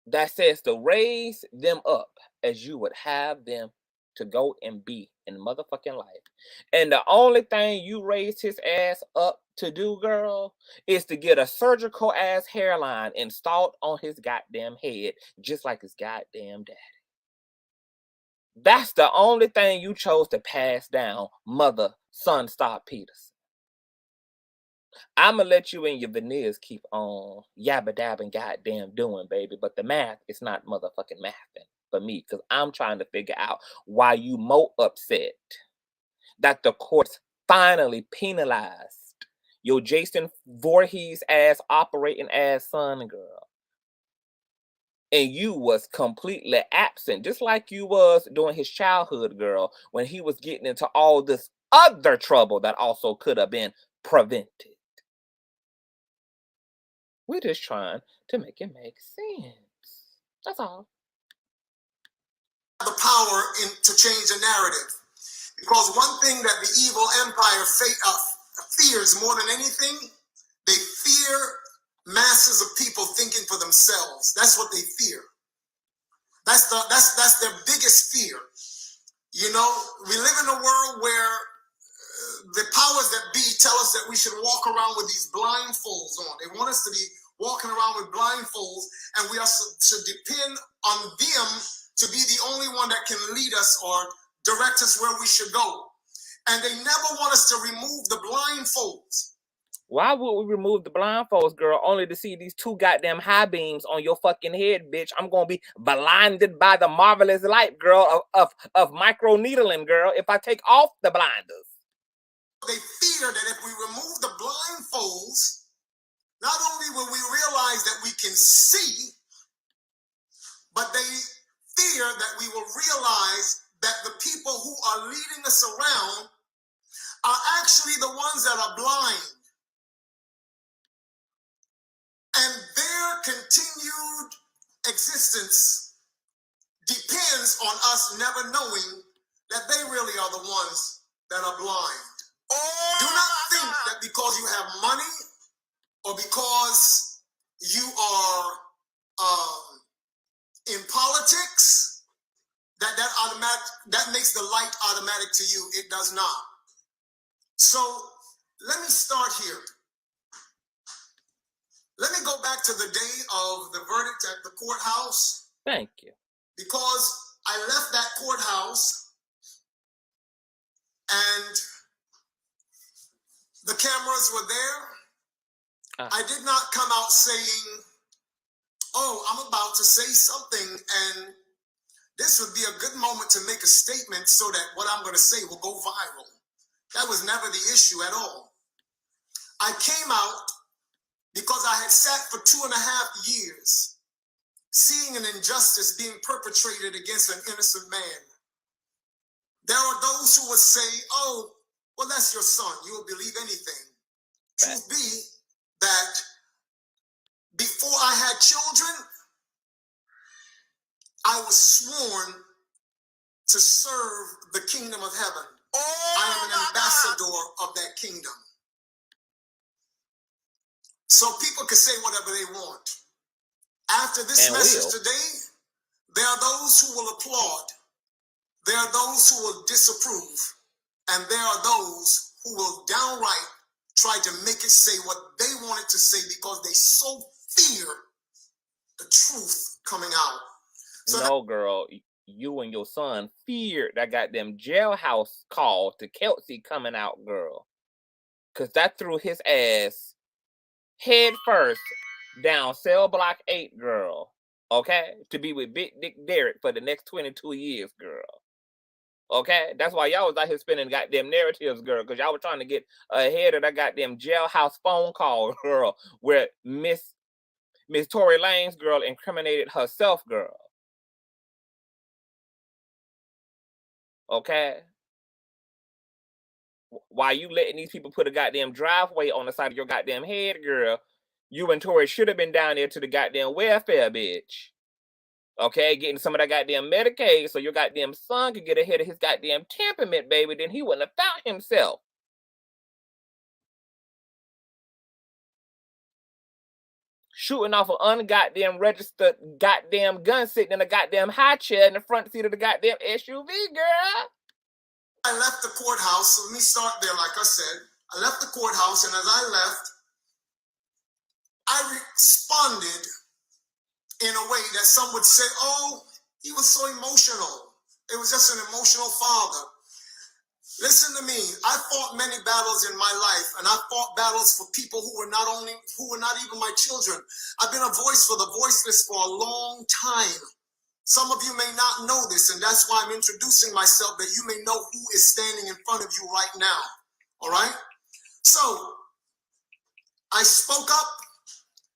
that says to raise them up as you would have them to go and be in motherfucking life. And the only thing you raised his ass up to do, girl, is to get a surgical ass hairline installed on his goddamn head, just like his goddamn daddy. That's the only thing you chose to pass down, mother Sonstar Peterson. I'ma let you and your veneers keep on yabba dabbing goddamn doing, baby, but the math is not motherfucking mathing for me, because I'm trying to figure out why you more upset that the courts finally penalized your Jason Voorhees ass operating ass son, girl. And you was completely absent, just like you was during his childhood, girl, when he was getting into all this other trouble that also could have been prevented. We're just trying to make it make sense. That's all. The power to change the narrative. Because one thing that the evil empire fears more than anything, they fear masses of people thinking for themselves. That's what they fear. That's their biggest fear. You know, we live in a world where the powers that be tell us that we should walk around with these blindfolds on. They want us to be walking around with blindfolds, and we are to depend on them to be the only one that can lead us or direct us where we should go. And they never want us to remove the blindfolds. Why would we remove the blindfolds, girl, only to see these two goddamn high beams on your fucking head, bitch? I'm gonna be blinded by the marvelous light, girl, of micro needling, girl, if I take off the blinders. They fear that if we remove the blindfolds, not only will we realize that we can see, but they fear that we will realize that the people who are leading us around are actually the ones that are blind. And their continued existence depends on us never knowing that they really are the ones that are blind. Do not think that because you have money or because you are in politics, that makes the light automatic to you. It does not. So let me start here. Let me go back to the day of the verdict at the courthouse. Thank you. Because I left that courthouse and the cameras were there. I did not come out saying, oh, I'm about to say something and this would be a good moment to make a statement so that what I'm going to say will go viral. That was never the issue at all. I came out because I had sat for 2.5 years seeing an injustice being perpetrated against an innocent man. There are those who would say, oh, well, that's your son. You will believe anything. Truth be that before I had children, I was sworn to serve the kingdom of heaven. I am an ambassador of that kingdom. So people can say whatever they want. After this message today, there are those who will applaud. There are those who will disapprove. And there are those who will downright try to make it say what they want it to say because they so fear the truth coming out. So no, girl, you and your son feared that goddamn jailhouse call to Kelsey coming out, girl. Because that threw his ass head first down cell block 8, girl. Okay? To be with Big Dick Derek for the next 22 years, girl. Okay? That's why y'all was out here spinning goddamn narratives, girl, because y'all were trying to get ahead of that goddamn jailhouse phone call, girl, where Miss Tory Lanez, girl, incriminated herself, girl. Okay? Why you letting these people put a goddamn driveway on the side of your goddamn head, girl? You and Tory should have been down there to the goddamn welfare, bitch. Okay, getting some of that goddamn Medicaid so your goddamn son could get ahead of his goddamn temperament, baby. Then he wouldn't have found himself. Shooting off an ungoddamn registered goddamn gun sitting in a goddamn high chair in the front seat of the goddamn SUV, girl. I left the courthouse. So let me start there. Like I said, I left the courthouse, and as I left, I responded in a way that some would say, oh, he was so emotional. It was just an emotional father. Listen to me. I fought many battles in my life, and I fought battles for people who were not even my children. I've been a voice for the voiceless for a long time. Some of you may not know this, and that's why I'm introducing myself, that you may know who is standing in front of you right now. All right? So, I spoke up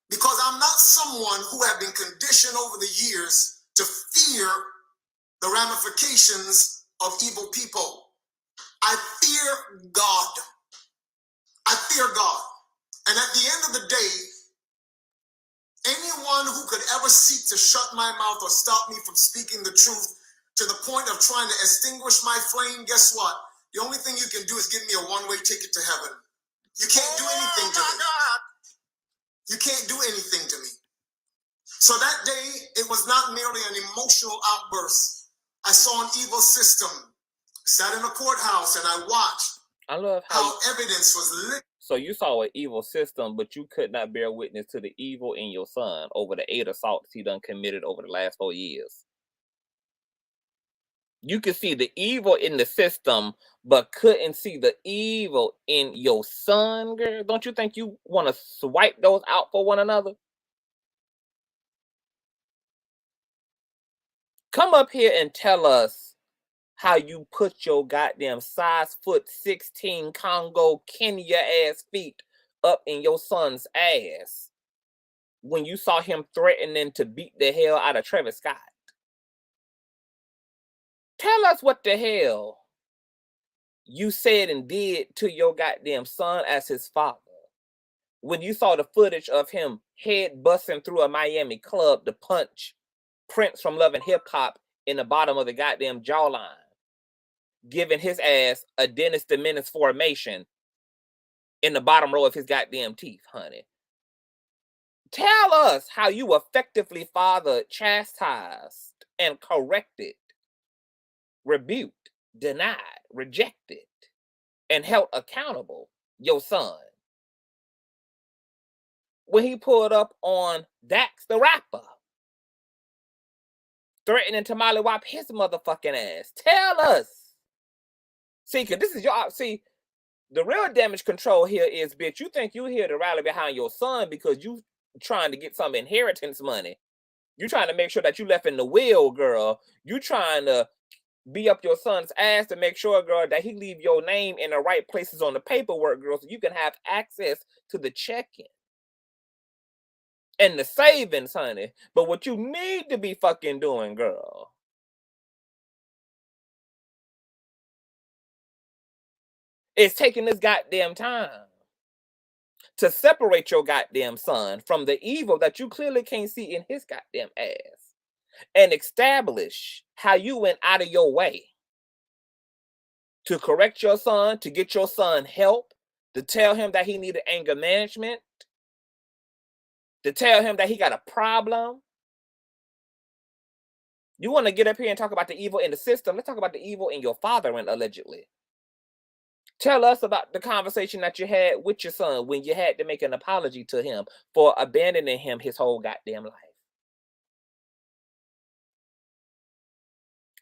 because I'm not someone who have been conditioned over the years to fear the ramifications of evil people. I fear God. I fear God. And at the end of the day, anyone who could ever seek to shut my mouth or stop me from speaking the truth to the point of trying to extinguish my flame, guess what? The only thing you can do is give me a one-way ticket to heaven. You can't do anything to me. You can't do anything to me. So that day, it was not merely an emotional outburst. I saw an evil system. Sat in a courthouse and I watched I love how evidence was lit. So you saw an evil system, but you could not bear witness to the evil in your son over the 8 assaults he done committed over the last 4 years. You could see the evil in the system, but couldn't see the evil in your son, girl. Don't you think you want to swipe those out for one another? Come up here and tell us how you put your goddamn size foot 16 Congo Kenya ass feet up in your son's ass when you saw him threatening to beat the hell out of Travis Scott. Tell us what the hell you said and did to your goddamn son as his father when you saw the footage of him head busting through a Miami club to punch Prince from Love and Hip Hop in the bottom of the goddamn jawline, giving his ass a Dennis the Menace formation in the bottom row of his goddamn teeth, honey. Tell us how you effectively fathered, chastised, and corrected, rebuked, denied, rejected, and held accountable your son when he pulled up on Dax the rapper, threatening to mollywop his motherfucking ass. Tell us. See, because this is your... See, the real damage control here is, bitch, you think you here to rally behind your son because you trying to get some inheritance money. You trying to make sure that you left in the will, girl. You trying to be up your son's ass to make sure, girl, that he leave your name in the right places on the paperwork, girl, so you can have access to the check-in and the savings, honey. But what you need to be fucking doing, girl, is taking this goddamn time to separate your goddamn son from the evil that you clearly can't see in his goddamn ass and establish how you went out of your way to correct your son, to get your son help, to tell him that he needed anger management, to tell him that he got a problem. You want to get up here and talk about the evil in the system? Let's talk about the evil in your fathering, allegedly. Tell us about the conversation that you had with your son when you had to make an apology to him for abandoning him his whole goddamn life.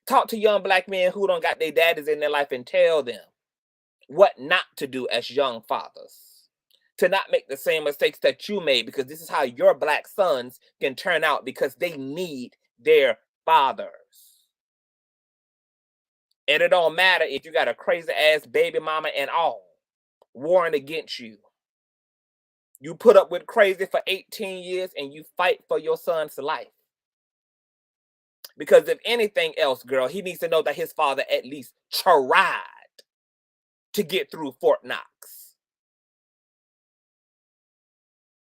Talk to young black men who don't got their daddies in their life and tell them what not to do as young fathers, to not make the same mistakes that you made, because this is how your black sons can turn out, because they need their fathers. And it don't matter if you got a crazy ass baby mama and all warring against you. You put up with crazy for 18 years and you fight for your son's life. Because if anything else, girl, he needs to know that his father at least tried to get through Fort Knox.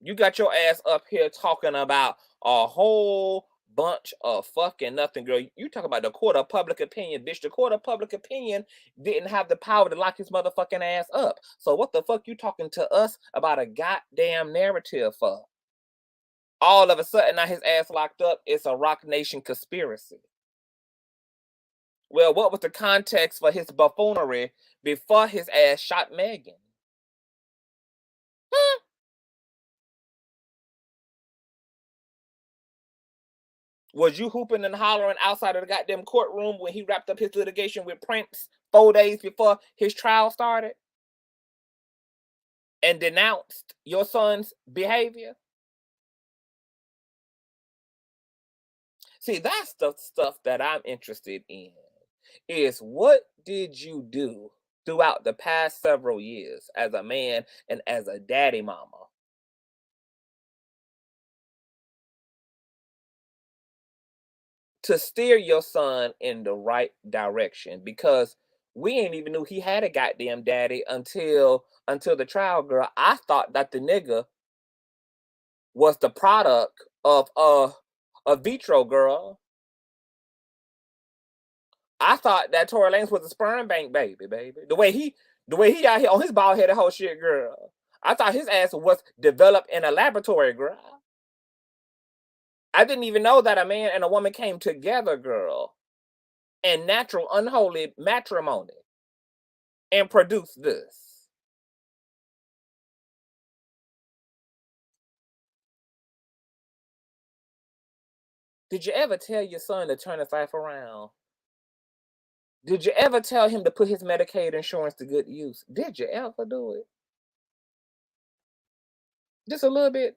You got your ass up here talking about a whole bunch of fucking nothing, girl. You talk about the court of public opinion, bitch. The court of public opinion didn't have the power to lock his motherfucking ass up. So what the fuck you talking to us about a goddamn narrative for? All of a sudden, now his ass locked up. It's a Rock Nation conspiracy. Well, what was the context for his buffoonery before his ass shot Megan? Was you hooping and hollering outside of the goddamn courtroom when he wrapped up his litigation with Prince 4 days before his trial started and denounced your son's behavior? See, that's the stuff that I'm interested in, is what did you do throughout the past several years as a man and as a daddy mama to steer your son in the right direction? Because we ain't even knew he had a goddamn daddy until the trial, girl. I thought that the nigga was the product of a vitro, girl. I thought that Tory Lanez was a sperm bank baby. The way he out here on his bald headed whole shit, girl. I thought his ass was developed in a laboratory, girl. I didn't even know that a man and a woman came together, girl, in natural, unholy matrimony and produced this. Did you ever tell your son to turn his life around? Did you ever tell him to put his Medicaid insurance to good use? Did you ever do it? Just a little bit,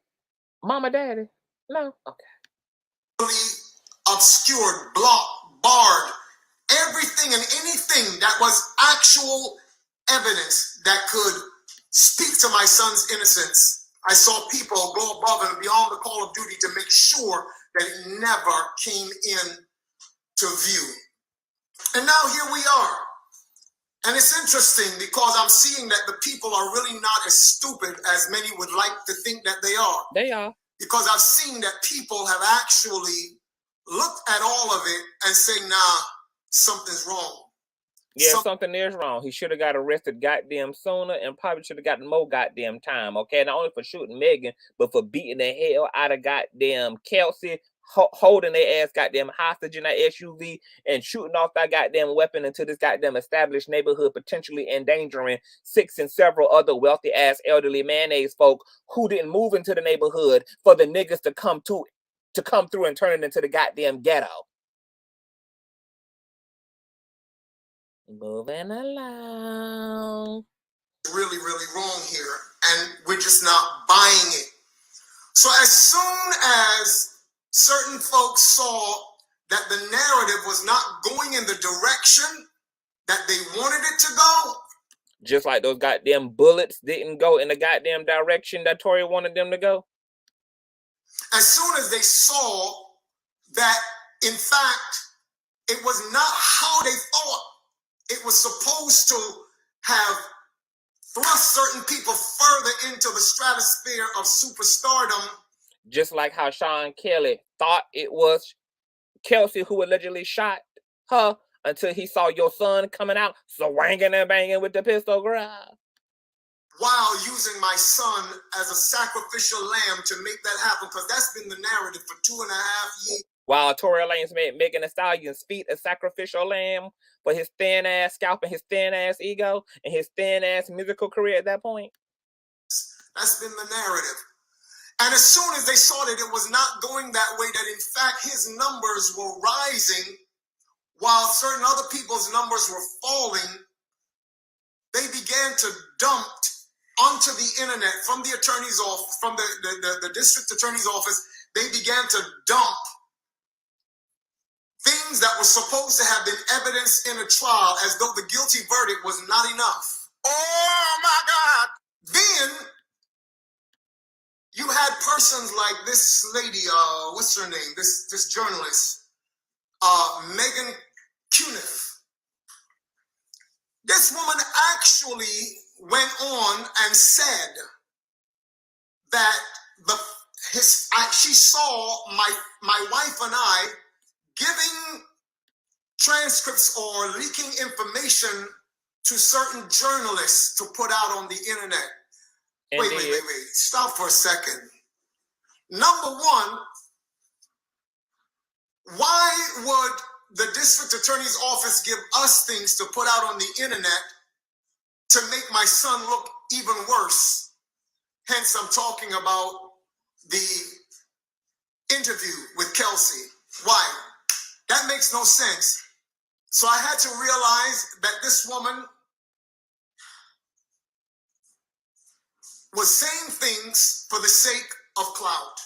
mama, daddy? No? Okay. Obscured, blocked, barred everything and anything that was actual evidence that could speak to my son's innocence. I saw people go above and beyond the call of duty to make sure that it never came in to view. And now here we are. And it's interesting because I'm seeing that the people are really not as stupid as many would like to think that they are. They are. Because I've seen that people have actually looked at all of it and say, nah, something's wrong. Yeah, something is wrong. He should have got arrested goddamn sooner and probably should have gotten more goddamn time, okay? Not only for shooting Megan, but for beating the hell out of goddamn Kelsey, holding their ass goddamn hostage in that SUV and shooting off that goddamn weapon into this goddamn established neighborhood, potentially endangering 6 and several other wealthy ass elderly mayonnaise folk who didn't move into the neighborhood for the niggas to come through and turn it into the goddamn ghetto. Moving along. Really, really wrong here, and we're just not buying it. So as soon as certain folks saw that the narrative was not going in the direction that they wanted it to go, just like those goddamn bullets didn't go in the goddamn direction that Tory wanted them to go. As soon as they saw that, in fact, it was not how they thought it was supposed to have thrust certain people further into the stratosphere of superstardom. Just like how Sean Kelly thought it was Kelsey who allegedly shot her until he saw your son coming out swinging and banging with the pistol, girl. While using my son as a sacrificial lamb to make that happen, because that's been the narrative for 2.5 years. While Tory Lanez made Megan Thee Stallion's feet a sacrificial lamb for his thin ass scalp and his thin ass ego and his thin ass musical career at that point. That's been the narrative. And as soon as they saw that it was not going that way, that in fact his numbers were rising while certain other people's numbers were falling, they began to dump onto the internet from the attorney's office, from the district attorney's office. They began to dump things that were supposed to have been evidence in a trial as though the guilty verdict was not enough. Oh my God. Then you had persons like this lady, what's her name? This journalist, Megan Cuniff. This woman actually went on and said that she saw my wife and I giving transcripts or leaking information to certain journalists to put out on the internet. Wait. Stop for a second. Number one, why would the district attorney's office give us things to put out on the internet to make my son look even worse. Hence, I'm talking about the interview with Kelsey. Why? That makes no sense. So I had to realize that this woman was saying things for the sake of clout.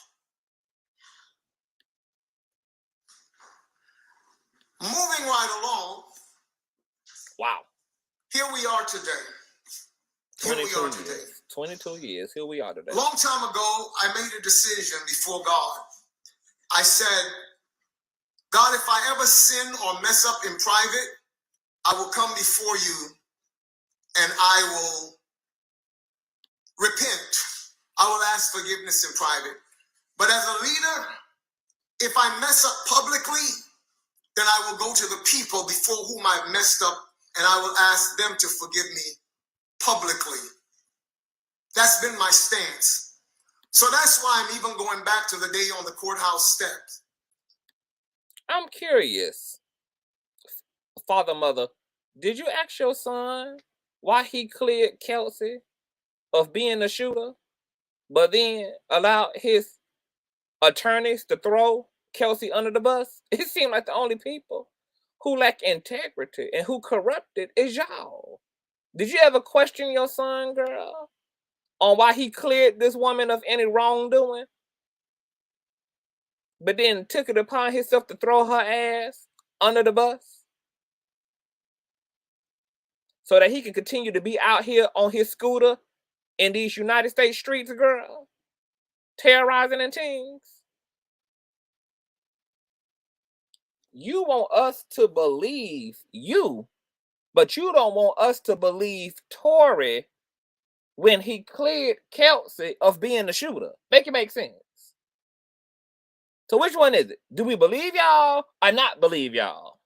Moving right along. Wow. Here we are today. 22 years. Here we are today. Long time ago, I made a decision before God. I said, God, if I ever sin or mess up in private, I will come before you and I will repent. I will ask forgiveness in private. But as a leader, if I mess up publicly, then I will go to the people before whom I've messed up and I will ask them to forgive me publicly. That's been my stance. So that's why I'm even going back to the day on the courthouse steps. I'm curious, father, mother, did you ask your son why he cleared Kelsey of being a shooter, but then allowed his attorneys to throw Kelsey under the bus? It seemed like the only people who lack integrity and who corrupted is y'all. Did you ever question your son, girl, on why he cleared this woman of any wrongdoing, but then took it upon himself to throw her ass under the bus so that he can continue to be out here on his scooter in these United States streets, girl, terrorizing the teens? You want us to believe you, but you don't want us to believe Tory when he cleared Kelsey of being the shooter. Make it make sense. So which one is it? Do we believe y'all or not believe y'all?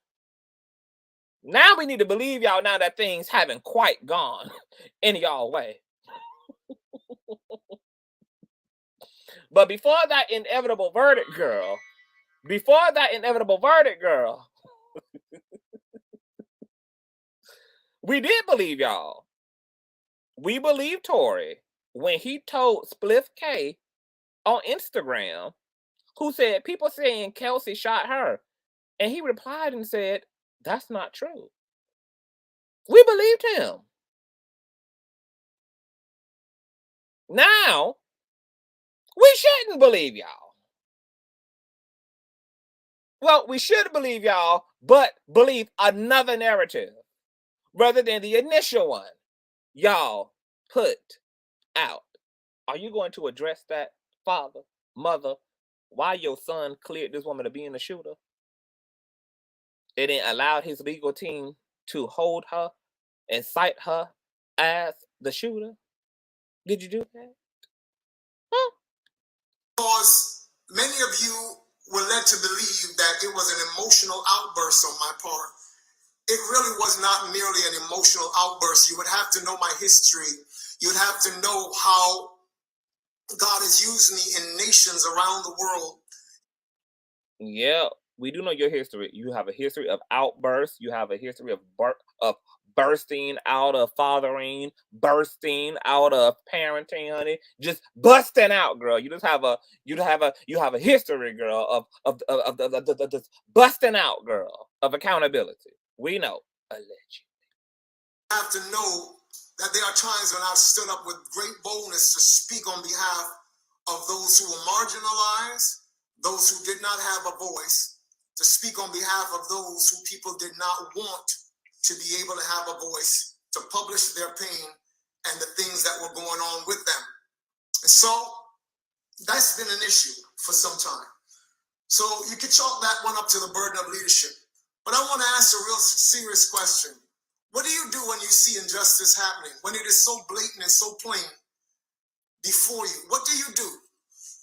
Now we need to believe y'all now that things haven't quite gone in y'all way. But before that inevitable verdict, girl, we did believe y'all. We believed Tory when he told Spliff K on Instagram, who said people saying Kelsey shot her. And he replied and said, that's not true. We believed him. Now, we shouldn't believe y'all. Well, we should believe y'all, but believe another narrative rather than the initial one y'all put out. Are you going to address that, father, mother, why your son cleared this woman of being a shooter? It then allowed his legal team to hold her and cite her as the shooter? Did you do that? Huh? Because many of you were led to believe that it was an emotional outburst on my part. It really was not merely an emotional outburst. You would have to know my history. You would have to know how God has used me in nations around the world. Yeah, we do know your history. You have a history of outbursts. You have a history of bursting out of fathering, bursting out of parenting, honey. Just busting out, girl. You have a history, girl, of busting out, girl, of accountability. We know, allegedly. I have to know that there are times when I've stood up with great boldness to speak on behalf of those who were marginalized, those who did not have a voice, to speak on behalf of those who people did not want to be able to have a voice, to publish their pain and the things that were going on with them. And so that's been an issue for some time. So you can chalk that one up to the burden of leadership. But I want to ask a real serious question. What do you do when you see injustice happening, when it is so blatant and so plain before you? What do you do?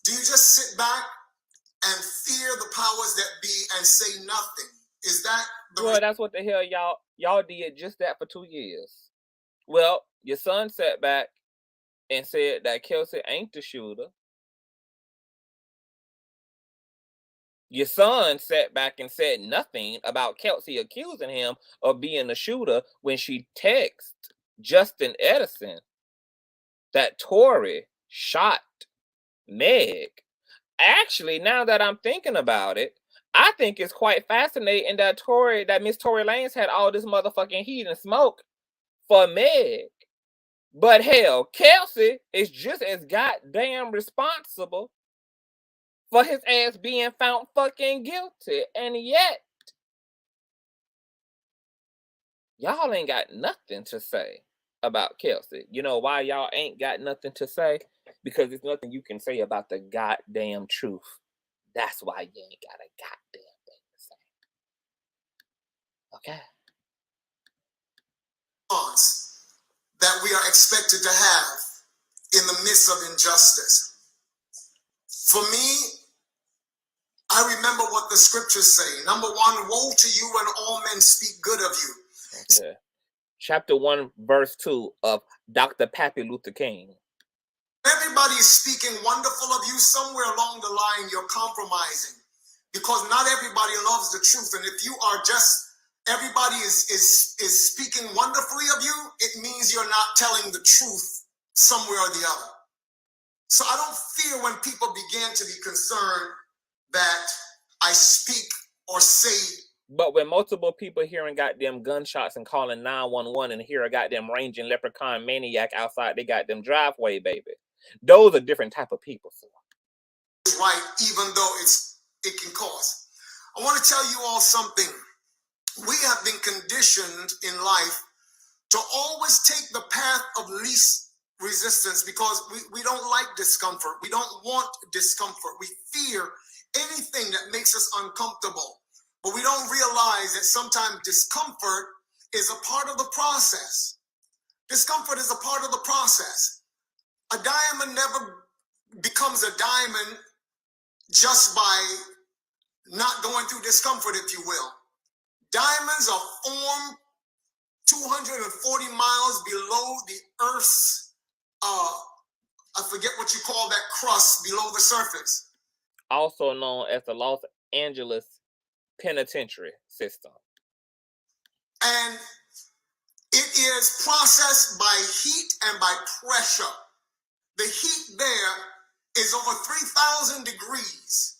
Do you just sit back and fear the powers that be and say nothing? Is that the well, that's what the hell y'all did just that for 2 years. Well, your son sat back and said that Kelsey ain't the shooter. Your son sat back and said nothing about Kelsey accusing him of being the shooter when she texted Justin Edison that Tory shot Meg. Actually, now that I'm thinking about it, I think it's quite fascinating that Miss Tory Lanez had all this motherfucking heat and smoke for Meg. But hell, Kelsey is just as goddamn responsible for his ass being found fucking guilty. And yet, y'all ain't got nothing to say about Kelsey. You know why y'all ain't got nothing to say? Because there's nothing you can say about the goddamn truth. That's why you ain't got a goddamn thing to say. Okay? That we are expected to have in the midst of injustice. For me, I remember what the scriptures say. Number one, woe to you when all men speak good of you. Okay. Chapter 1, verse 2 of Dr. Pappy Luther King. Everybody is speaking wonderful of you. Somewhere along the line, you're compromising because not everybody loves the truth. And if you are just, everybody is speaking wonderfully of you, it means you're not telling the truth somewhere or the other. So I don't fear when people begin to be concerned that I speak or say. But when multiple people hearing goddamn gunshots and calling 911 and hear a goddamn ranging leprechaun maniac outside they goddamn driveway, baby. Those are different type of people. So. Right, even though it can cause. I want to tell you all something. We have been conditioned in life to always take the path of least resistance because we don't like discomfort. We don't want discomfort. We fear anything that makes us uncomfortable. But we don't realize that sometimes discomfort is a part of the process. Discomfort is a part of the process. A diamond never becomes a diamond just by not going through discomfort, if you will. Diamonds are formed 240 miles below the Earth's, I forget what you call that crust below the surface. Also known as the Los Angeles penitentiary system. And it is processed by heat and by pressure. The heat there is over 3,000 degrees.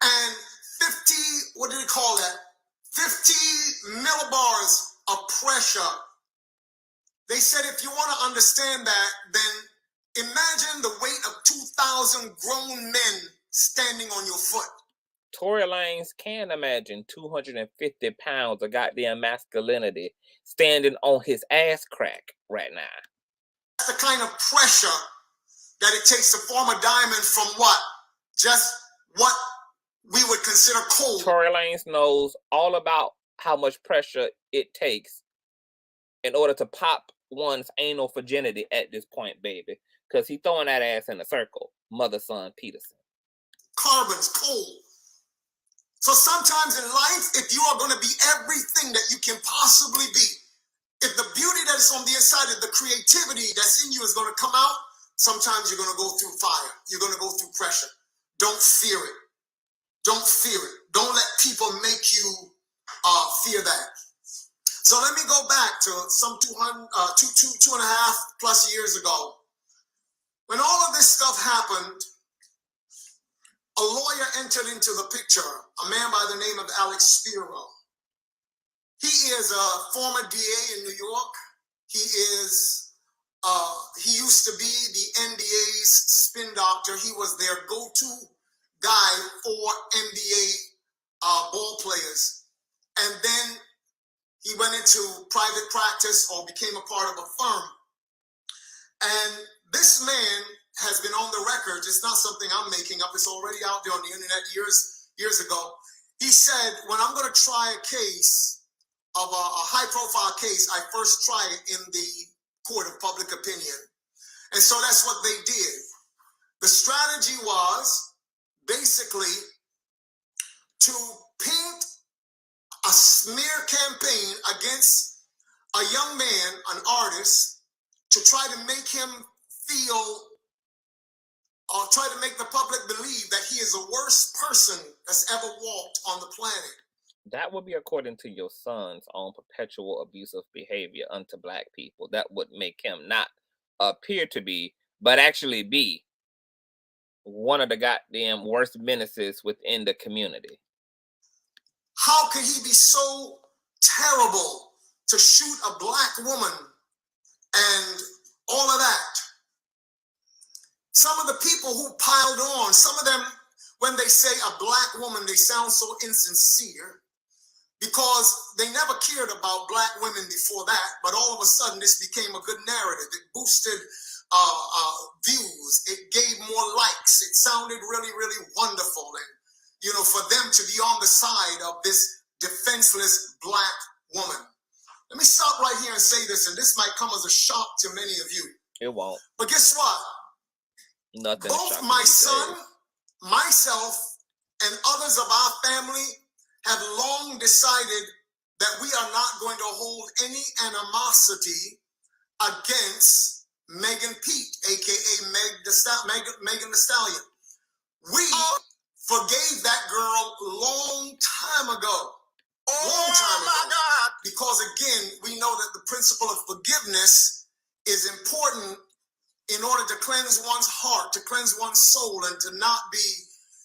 And 50, what do they call that? 50 millibars of pressure. They said if you want to understand that, then imagine the weight of 2,000 grown men standing on your foot. Tory Lanez can imagine 250 pounds of goddamn masculinity standing on his ass crack right now. That's the kind of pressure that it takes to form a diamond from what? Just what we would consider cold. Tory Lanez knows all about how much pressure it takes in order to pop one's anal virginity at this point, baby. Because he's throwing that ass in a circle. Sonstar Peterson. Carbon's cold. So sometimes in life, if you are going to be everything that you can possibly be, if the beauty that is on the inside of the creativity that's in you is going to come out, sometimes you're going to go through fire. You're going to go through pressure. Don't fear it. Don't fear it. Don't let people make you fear that. So let me go back to some 2.5+ years ago. When all of this stuff happened, a lawyer entered into the picture, a man by the name of Alex Spiro. He is a former DA in New York. He used to be the NBA's spin doctor. He was their go-to guy for NBA ball players. And then he went into private practice or became a part of a firm. And this man has been on the record. It's not something I'm making up. It's already out there on the internet years ago. He said, when I'm going to try a case of a high-profile case, I first try it in the court of public opinion. And so that's what they did. The strategy was basically to paint a smear campaign against a young man, an artist, to try to make him feel try to make the public believe that he is the worst person that's ever walked on the planet. That would be according to your son's own perpetual abusive behavior unto black people. That would make him not appear to be, but actually be one of the goddamn worst menaces within the community. How could he be so terrible to shoot a black woman and all of that? Some of the people who piled on, some of them, when they say a black woman, they sound so insincere because they never cared about black women before that. But all of a sudden, this became a good narrative. It boosted views. It gave more likes. It sounded really, really wonderful. And, you know, for them to be on the side of this defenseless black woman. Let me stop right here and say this, and this might come as a shock to many of you. It won't. But guess what? Nothing. Both my son, myself, and others of our family have long decided that we are not going to hold any animosity against Megan Pete, aka Megan the Stallion. We forgave that girl long time ago. Long time ago. Because again, we know that the principle of forgiveness is important in order to cleanse one's heart, to cleanse one's soul, and to not be,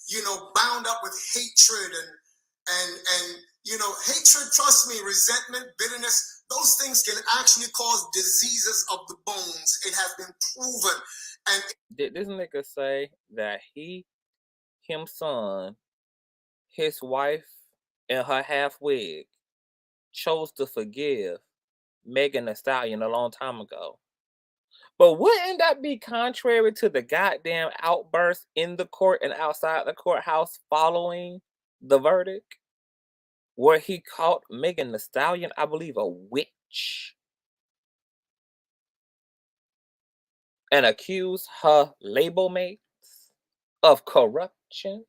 you know, bound up with hatred and you know, hatred, trust me, resentment, bitterness, those things can actually cause diseases of the bones. It has been proven. And did this nigga say that him son, his wife, and her half wig chose to forgive Megan Thee Stallion a long time ago? But wouldn't that be contrary to the goddamn outburst in the court and outside the courthouse following the verdict, where he called Megan Thee Stallion, I believe, a witch, and accused her label mates of corruption?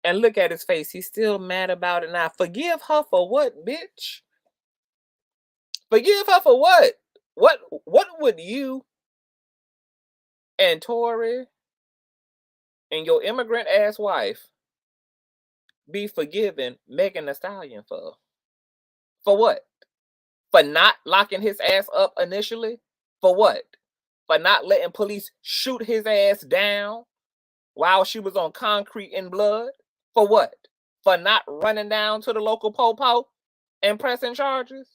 And look at his face. He's still mad about it now. Forgive her for what, bitch? Forgive her for what? What would you and Tory and your immigrant ass wife be forgiving Megan Thee Stallion for? For what? For not locking his ass up initially? For what? For not letting police shoot his ass down while she was on concrete and blood? For what? For not running down to the local po-po and pressing charges?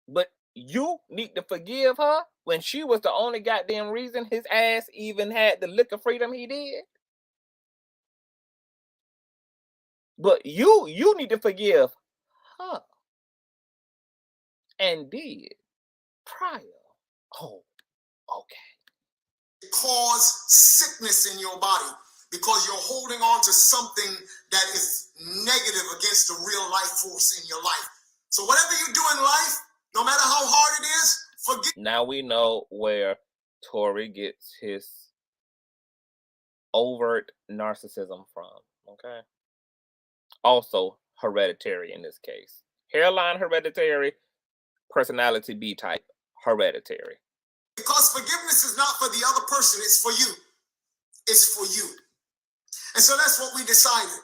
But you need to forgive her when she was the only goddamn reason his ass even had the liquor freedom he did? But you need to forgive her and did prior. Oh, okay. Cause sickness in your body because you're holding on to something that is negative against the real life force in your life. So whatever you do in life, no matter how hard it is, forgive. Now we know where Tory gets his overt narcissism from, okay? Also hereditary in this case. Hairline hereditary, personality B type hereditary. Because forgiveness is not for the other person, it's for you. It's for you. And so that's what we decided.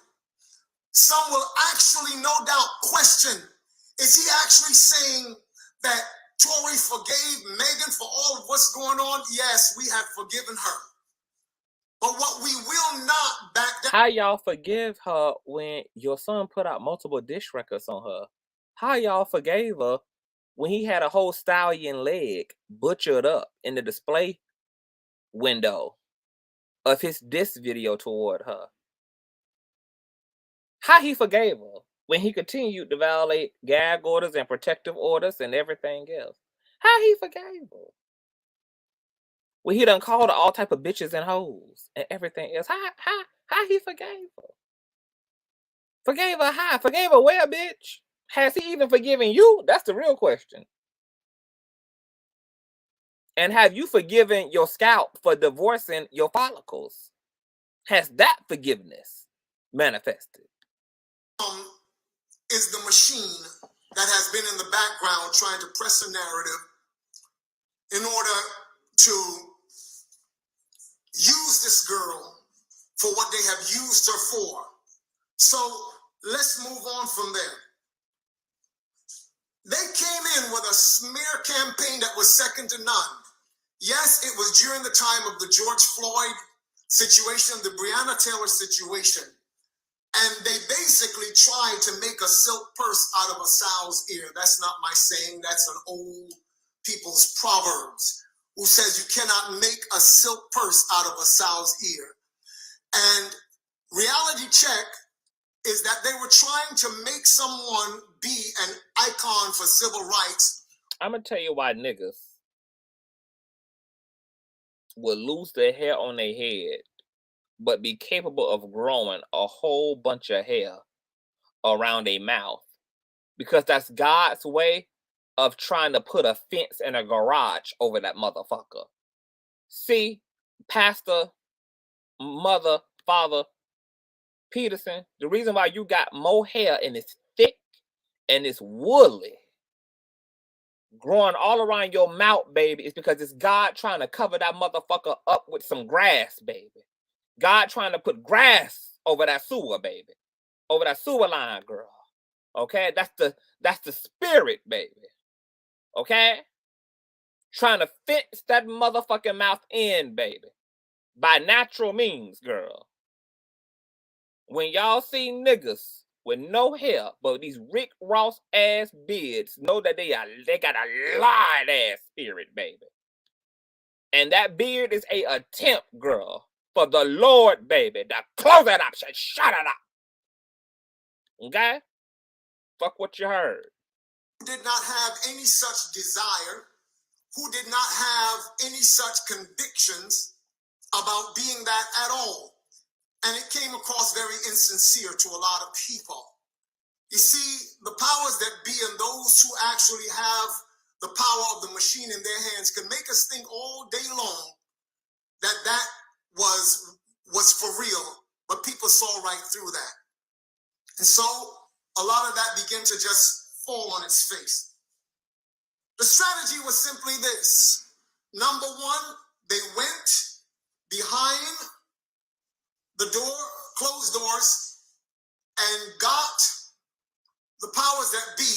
Some will actually, no doubt, question, is he actually saying that Tory forgave Megan for all of what's going on? Yes, we have forgiven her. But what we will not back down. How y'all forgive her when your son put out multiple diss records on her? How y'all forgave her when he had a whole Stallion leg butchered up in the display window of his diss video toward her? How he forgave her when he continued to violate gag orders and protective orders and everything else? How he forgave her when he done called her all type of bitches and hoes and everything else? How he forgave her? Forgave her how? Forgave her where, bitch? Has he even forgiven you? That's the real question. And have you forgiven your scalp for divorcing your follicles? Has that forgiveness manifested? is the machine that has been in the background trying to press a narrative in order to use this girl for what they have used her for. So let's move on from there. They came in with a smear campaign that was second to none. Yes, it was during the time of the George Floyd situation, the Breonna Taylor situation. And they basically tried to make a silk purse out of a sow's ear. That's not my saying. That's an old people's proverbs who says you cannot make a silk purse out of a sow's ear. And reality check is that they were trying to make someone be an icon for civil rights. I'm going to tell you why niggas will lose their hair on their head but be capable of growing a whole bunch of hair around their mouth. Because that's God's way of trying to put a fence in a garage over that motherfucker. See, Pastor, Mother, Father Peterson, the reason why you got more hair and it's thick and it's woolly growing all around your mouth, baby, is because it's God trying to cover that motherfucker up with some grass, baby. God trying to put grass over that sewer, baby. Over that sewer line, girl. Okay? That's the spirit, baby. Okay? Trying to fence that motherfucking mouth in, baby. By natural means, girl. When y'all see niggas with no hair, but these Rick Ross ass beards, know that they got a lion ass spirit, baby. And that beard is a attempt, girl, for the Lord, baby, to close it up, shut it up. Okay? Fuck what you heard. Who did not have any such desire, who did not have any such convictions about being that at all. And it came across very insincere to a lot of people. You see, the powers that be and those who actually have the power of the machine in their hands can make us think all day long that that was for real, but people saw right through that. And so a lot of that began to just fall on its face. The strategy was simply this. Number one, they went behind the door, closed doors, and got the powers that be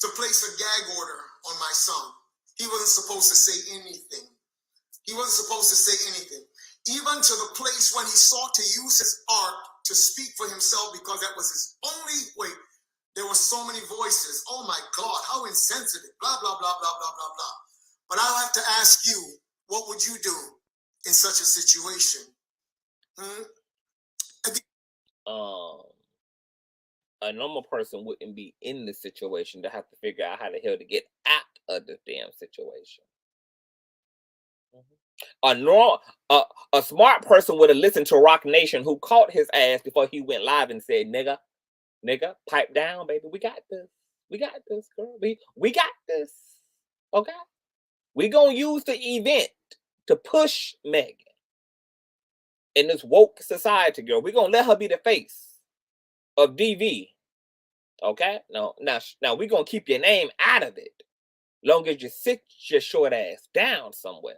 to place a gag order on my son. He wasn't supposed to say anything. He wasn't supposed to say anything. Even to the place when he sought to use his art to speak for himself because that was his only way. There were so many voices. Oh my God, how insensitive. Blah, blah, blah, blah, blah, blah, blah. But I'll have to ask you, what would you do in such a situation? A normal person wouldn't be in the situation to have to figure out how the hell to get out of the damn situation. A smart person would have listened to Rock Nation, who caught his ass before he went live and said, nigga, pipe down, baby. We got this. We got this, girl. We got this. Okay? We gonna use the event to push Megan in this woke society, girl. We gonna let her be the face of DV. Okay? Now we gonna keep your name out of it. Long as you sit your short ass down somewhere.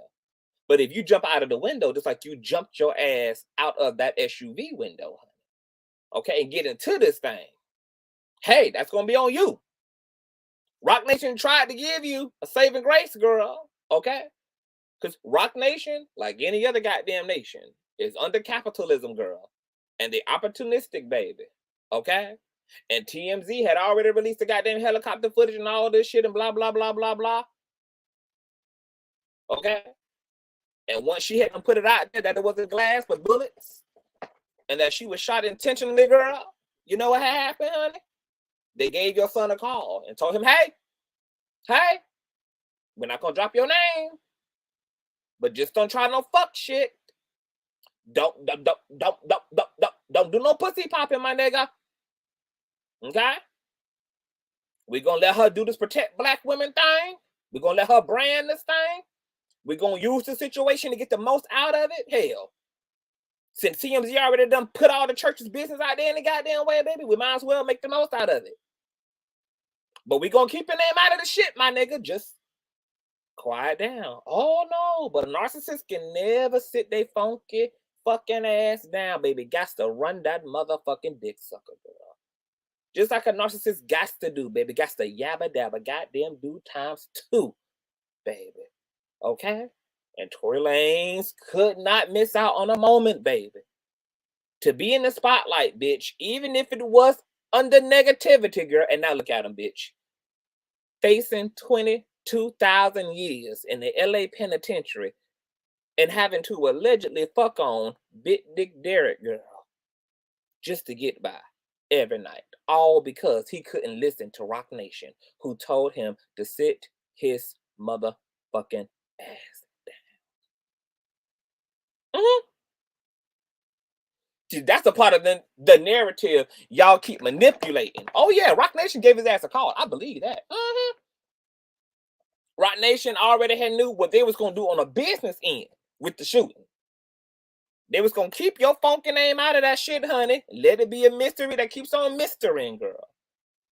But if you jump out of the window, just like you jumped your ass out of that SUV window, honey, okay, and get into this thing, hey, that's going to be on you. Rock Nation tried to give you a saving grace, girl, okay? Because Rock Nation, like any other goddamn nation, is under capitalism, girl, and they opportunistic, baby, okay? And TMZ had already released the goddamn helicopter footage and all this shit and blah, blah, blah, blah, blah, okay? And once she had put it out there that it wasn't glass but bullets and that she was shot intentionally, girl, you know what happened, honey? They gave your son a call and told him, hey, we're not going to drop your name, but just don't try no fuck shit. Don't do no pussy popping, my nigga. Okay? We're going to let her do this protect black women thing. We're going to let her brand this thing. We're going to use the situation to get the most out of it. Hell, Since TMZ already done put all the church's business out there in the goddamn way, baby, we might as well make the most out of it. But we gonna keep your name out of the shit, my nigga. Just quiet down. Oh no, but a narcissist can never sit they funky fucking ass down, baby. Gots to run that motherfucking dick sucker, girl. Just like a narcissist gots to do, baby. Gots to yabba dabba goddamn do ×2, baby. Okay? And Tory Lanez could not miss out on a moment, baby. To be in the spotlight, bitch, even if it was under negativity, girl. And now look at him, bitch. Facing 22,000 years in the LA penitentiary and having to allegedly fuck on Big Dick Derek, girl, just to get by every night. All because he couldn't listen to Rock Nation, who told him to sit his motherfucking ass down. See, that's a part of the narrative y'all keep manipulating. Oh yeah, Rock Nation gave his ass a call. I believe that. Rock Nation already had knew what they was gonna do on a business end with the shooting. They was gonna keep your funky name out of that shit, honey. Let it be a mystery that keeps on mysterying, girl.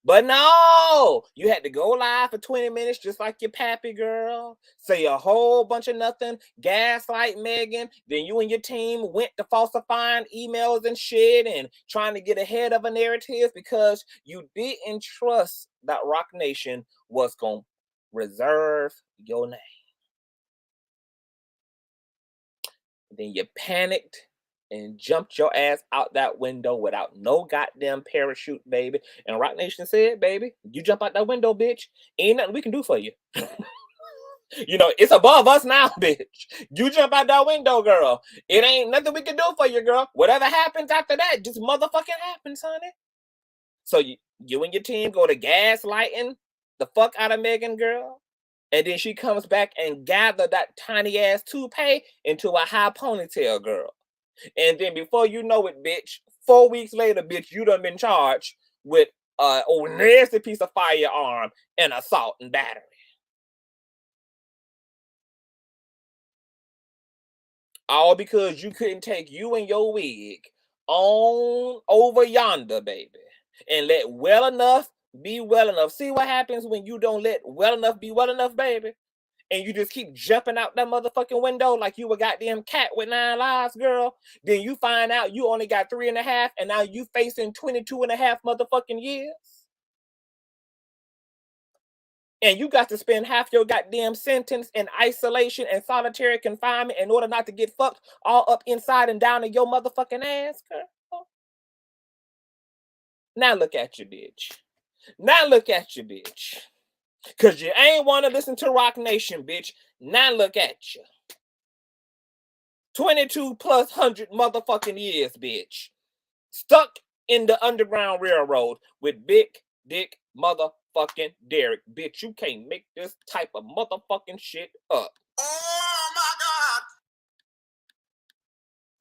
But no, you had to go live for 20 minutes just like your pappy, girl. Say a whole bunch of nothing, gaslight Megan. Then you and your team went to falsifying emails and shit and trying to get ahead of a narrative because you didn't trust that Rock Nation was going to reserve your name. Then you panicked and jumped your ass out that window without no goddamn parachute, baby. And Rock Nation said, baby, you jump out that window, bitch. Ain't nothing we can do for you. You know, it's above us now, bitch. You jump out that window, girl. It ain't nothing we can do for you, girl. Whatever happens after that, just motherfucking happens, honey. So you and your team go to gaslighting the fuck out of Megan, girl. And then she comes back and gather that tiny ass toupee into a high ponytail, girl. And then before you know it, bitch, 4 weeks later, bitch, you done been charged with a nasty piece of firearm and assault and battery. All because you couldn't take you and your wig on over yonder, baby. And let well enough be well enough. See what happens when you don't let well enough be well enough, baby? And you just keep jumping out that motherfucking window like you a goddamn cat with 9 lives, girl. Then you find out you only got 3.5, and now you facing 22.5 motherfucking years. And you got to spend half your goddamn sentence in isolation and solitary confinement in order not to get fucked all up inside and down in your motherfucking ass, girl. Now look at you, bitch. Now look at you, bitch. Because you ain't want to listen to Rock Nation, bitch. Now look at you. 22+100 motherfucking years, bitch. Stuck in the Underground Railroad with Big Dick motherfucking Derek. Bitch, you can't make this type of motherfucking shit up. Oh my God.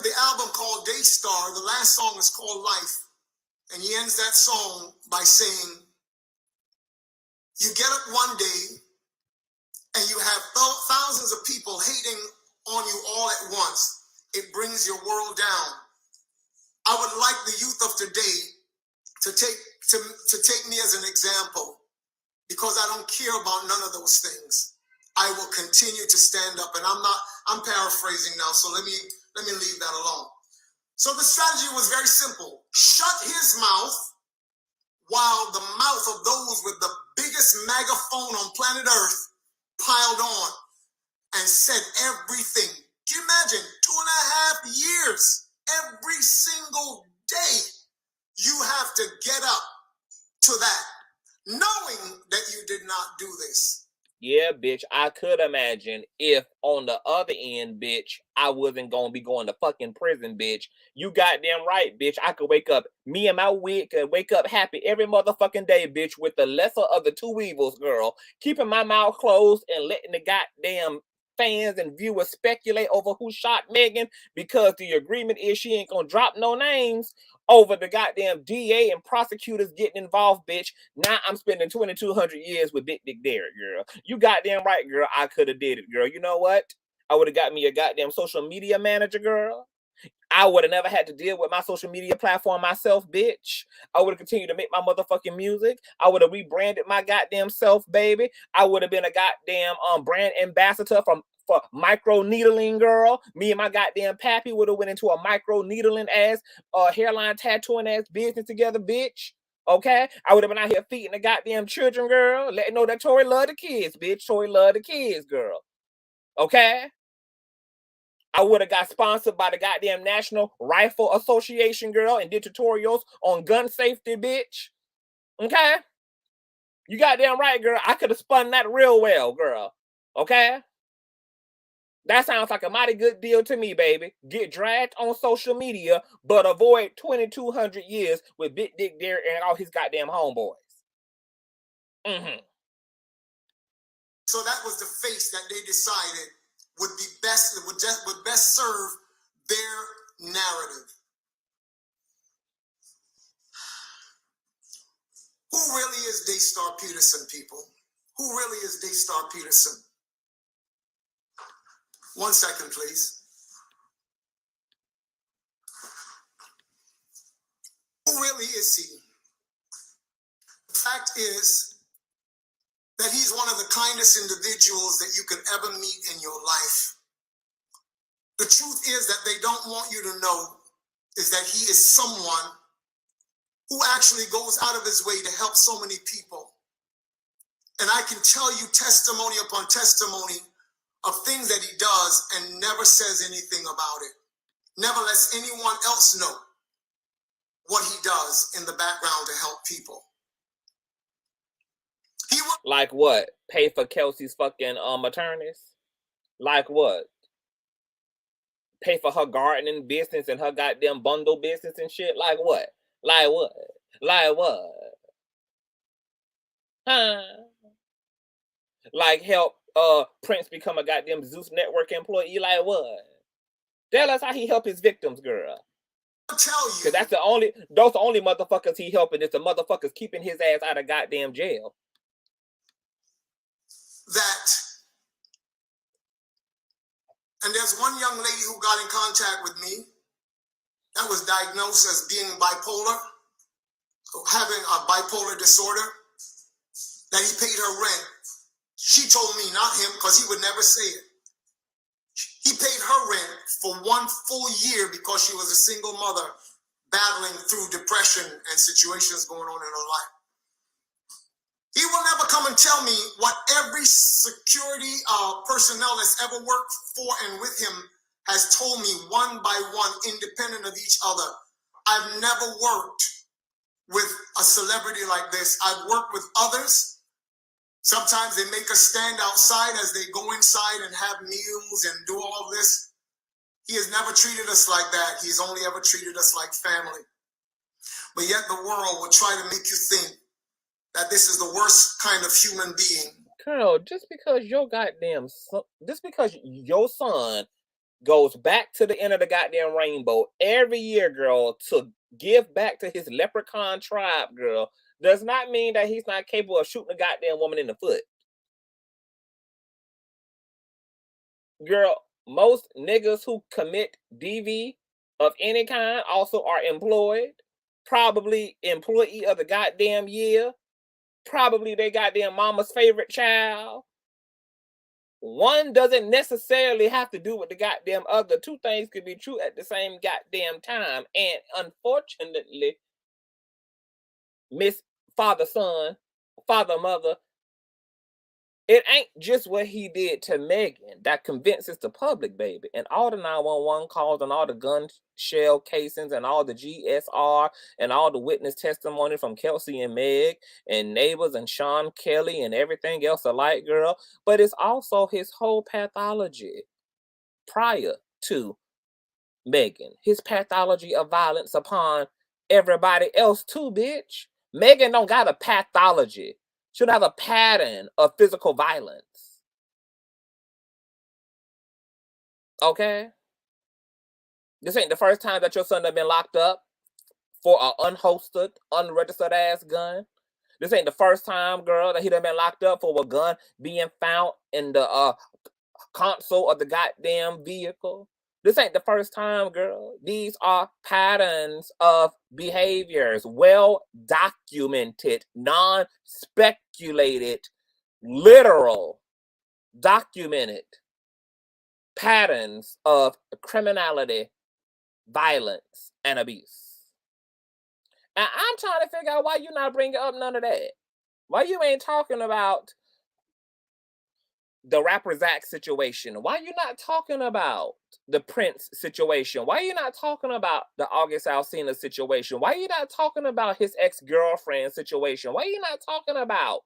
The album called Daystar, the last song is called Life. And he ends that song by saying, you get up one day and you have thousands of people hating on you all at once. It brings your world down. I would like the youth of today to take me as an example, because I don't care about none of those things. I will continue to stand up, and I'm paraphrasing now, so let me leave that alone. So the strategy was very simple. Shut his mouth while the mouth of those with the biggest megaphone on planet Earth piled on and said everything. Can you imagine? 2.5 years, every single day, you have to get up to that, knowing that you did not do this. Yeah, bitch, I could imagine if on the other end, bitch, I wasn't going to be going to fucking prison, bitch. You goddamn right, bitch. I could wake up, me and my wig could wake up happy every motherfucking day, bitch, with the lesser of the two evils, girl. Keeping my mouth closed and letting the goddamn fans and viewers speculate over who shot Megan, because the agreement is she ain't going to drop no names over the goddamn DA and prosecutors getting involved, bitch. Now I'm spending 2,200 years with Big Dick Derek, girl. You goddamn right, girl. I could have did it, girl. You know what? I would have got me a goddamn social media manager, girl. I would have never had to deal with my social media platform myself, bitch. I would have continued to make my motherfucking music. I would have rebranded my goddamn self, baby. I would have been a goddamn brand ambassador for micro needling, girl. Me and my goddamn pappy would have went into a micro needling ass, hairline tattooing ass business together, bitch. Okay? I would have been out here feeding the goddamn children, girl. Letting know that Tory love the kids, bitch. Tory love the kids, girl. Okay? I would have got sponsored by the goddamn National Rifle Association, girl, and did tutorials on gun safety, bitch. Okay? You goddamn right, girl. I could have spun that real well, girl. Okay? That sounds like a mighty good deal to me, baby. Get dragged on social media, but avoid 2,200 years with Big Dick Derek and all his goddamn homeboys. Mm-hmm. So that was the face that they decided would be best, would best serve their narrative. Who really is Sonstar Peterson, people? Who really is Sonstar Peterson? 1 second, please. Who really is he? The fact is that he's one of the kindest individuals that you could ever meet in your life. The truth is that they don't want you to know is that he is someone who actually goes out of his way to help so many people. And I can tell you testimony upon testimony of things that he does and never says anything about it. Never lets anyone else know what he does in the background to help people. Like what? Pay for Kelsey's fucking attorneys? Like what? Pay for her gardening business and her goddamn bundle business and shit? Like what? Like what? Like what? Huh? Like help Prince become a goddamn Zeus Network employee? Like what? Tell us how he help his victims, girl. I'll tell you. Because that's the only motherfuckers he helping is the motherfuckers keeping his ass out of goddamn jail. That, and there's one young lady who got in contact with me that was diagnosed as being bipolar, having a bipolar disorder, that he paid her rent. She told me, not him, because he would never say it. He paid her rent for 1 full year because she was a single mother battling through depression and situations going on in her life. He will never come and tell me what every security personnel that's ever worked for and with him has told me one by one, independent of each other. I've never worked with a celebrity like this. I've worked with others. Sometimes they make us stand outside as they go inside and have meals and do all of this. He has never treated us like that. He's only ever treated us like family. But yet the world will try to make you think that this is the worst kind of human being. Colonel, just because your son goes back to the end of the goddamn rainbow every year, girl, to give back to his leprechaun tribe, girl, does not mean that he's not capable of shooting a goddamn woman in the foot. Girl, most niggas who commit DV of any kind also are employed, probably employee of the goddamn year, probably their goddamn mama's favorite child. One doesn't necessarily have to do with the goddamn other. Two things could be true at the same goddamn time. And unfortunately, Miss Father Son, Father Mother, it ain't just what he did to Megan that convinces the public, baby. And all the 911 calls and all the gun shell casings and all the GSR and all the witness testimony from Kelsey and Meg and neighbors and Sean Kelly and everything else alike, girl. But it's also his whole pathology prior to Megan. His pathology of violence upon everybody else too, bitch. Megan don't got a pathology. She don't have a pattern of physical violence. Okay? This ain't the first time that your son has been locked up for an unholstered, unregistered ass gun. This ain't the first time, girl, that he done been locked up for a gun being found in the console of the goddamn vehicle. This ain't the first time, girl. These are patterns of behaviors, well documented, non-speculated, literal, documented patterns of criminality, violence, and abuse. And I'm trying to figure out why you're not bringing up none of that. Why you ain't talking about the rapper Zach situation? Why you not talking about the Prince situation? Why you not talking about the August Alsina situation? Why you not talking about his ex-girlfriend situation? Why you not talking about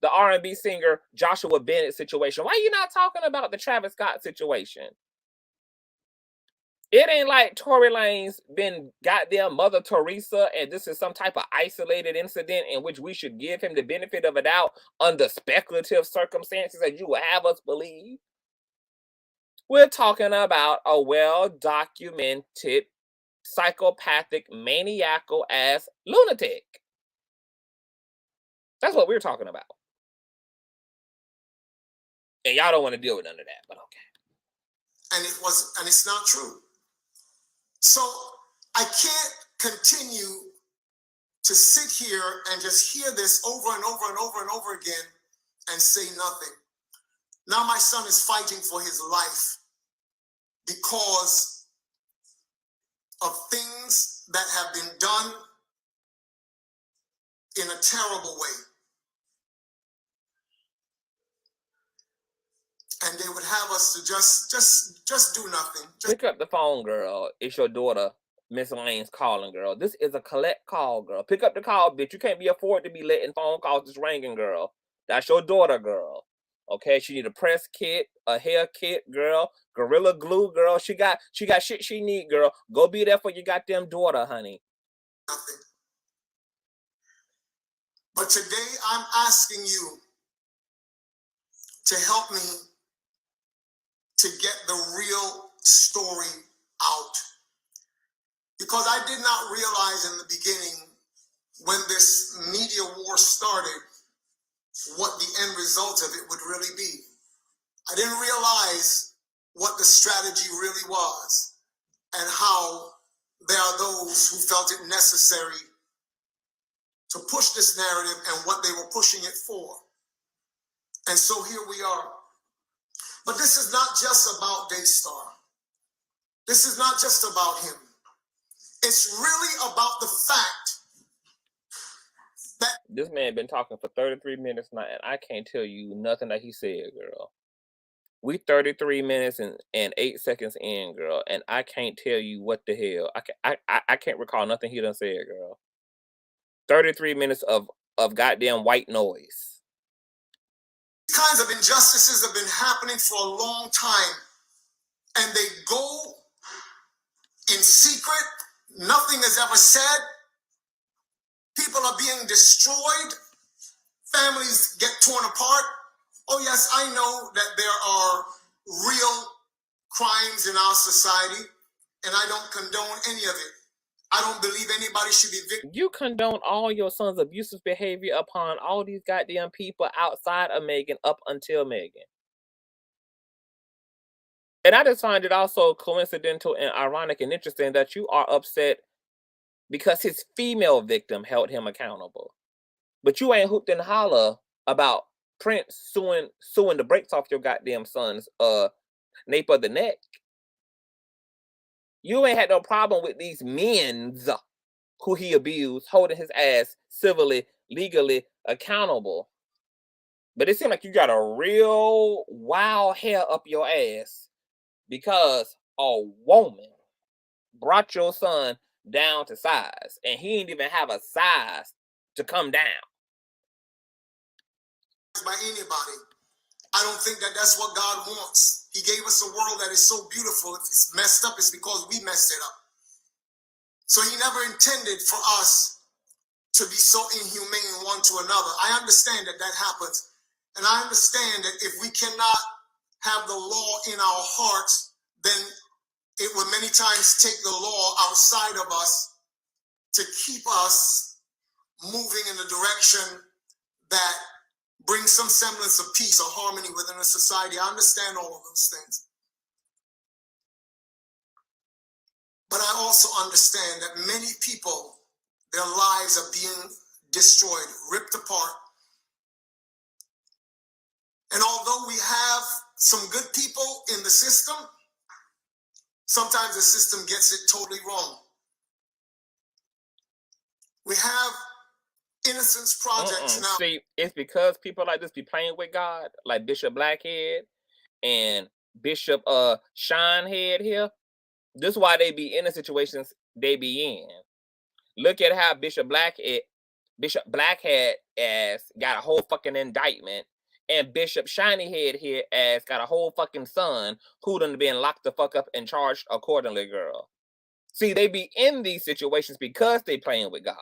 the R&B singer Joshua Bennett situation? Why you not talking about the Travis Scott situation? It ain't like Tory Lanez been goddamn Mother Teresa and this is some type of isolated incident in which we should give him the benefit of a doubt under speculative circumstances that you will have us believe. We're talking about a well-documented psychopathic, maniacal ass lunatic. That's what we're talking about. And y'all don't want to deal with none of that, but okay. And it's not true. So I can't continue to sit here and just hear this over and over and over and over again and say nothing. Now my son is fighting for his life because of things that have been done in a terrible way. And they would have us to just do nothing. Pick up the phone, girl. It's your daughter, Miss Lane's calling, girl. This is a collect call, girl. Pick up the call, bitch. You can't be afford to be letting phone calls just ringing, girl. That's your daughter, girl. Okay, she need a press kit, a hair kit, girl. Gorilla glue, girl. She got shit she need, girl. Go be there for your goddamn daughter, honey. Nothing. But today I'm asking you to help me to get the real story out. Because I did not realize in the beginning when this media war started what the end result of it would really be. I didn't realize what the strategy really was and how there are those who felt it necessary to push this narrative and what they were pushing it for. And so here we are. But this is not just about Daystar. This is not just about him. It's really about the fact that this man been talking for 33 minutes now, and I can't tell you nothing that he said, girl. We 33 minutes and 8 seconds in, girl, and I can't tell you what the hell. I can't recall nothing he done said, girl. 33 minutes of goddamn white noise. These kinds of injustices have been happening for a long time, and they go in secret. Nothing is ever said. People are being destroyed. Families get torn apart. Oh yes, I know that there are real crimes in our society, and I don't condone any of it. I don't believe anybody should be victim. You condone all your son's abusive behavior upon all these goddamn people outside of Megan up until Megan. And I just find it also coincidental and ironic and interesting that you are upset because his female victim held him accountable. But you ain't hooped and holler about Prince suing the brakes off your goddamn son's nape of the neck. You ain't had no problem with these men's who he abused holding his ass civilly, legally accountable. But it seemed like you got a real wild hair up your ass because a woman brought your son down to size, and he didn't even have a size to come down. By anybody. I don't think that that's what God wants. He gave us a world that is so beautiful. If it's messed up, it's because we messed it up. So he never intended for us to be so inhumane one to another. I understand that that happens. And I understand that if we cannot have the law in our hearts, then it will many times take the law outside of us to keep us moving in a direction that brings some semblance of peace or harmony within a society. I understand all of those things. But I also understand that many people, their lives are being destroyed, ripped apart. And although we have some good people in the system, sometimes the system gets it totally wrong. We have Innocence Projects now. See, it's because people like this be playing with God, like Bishop Blackhead and Bishop Shinehead here. This is why they be in the situations they be in. Look at how Bishop Blackhead as got a whole fucking indictment, and Bishop Shinyhead here as got a whole fucking son who done been locked the fuck up and charged accordingly, girl. See, they be in these situations because they playing with God.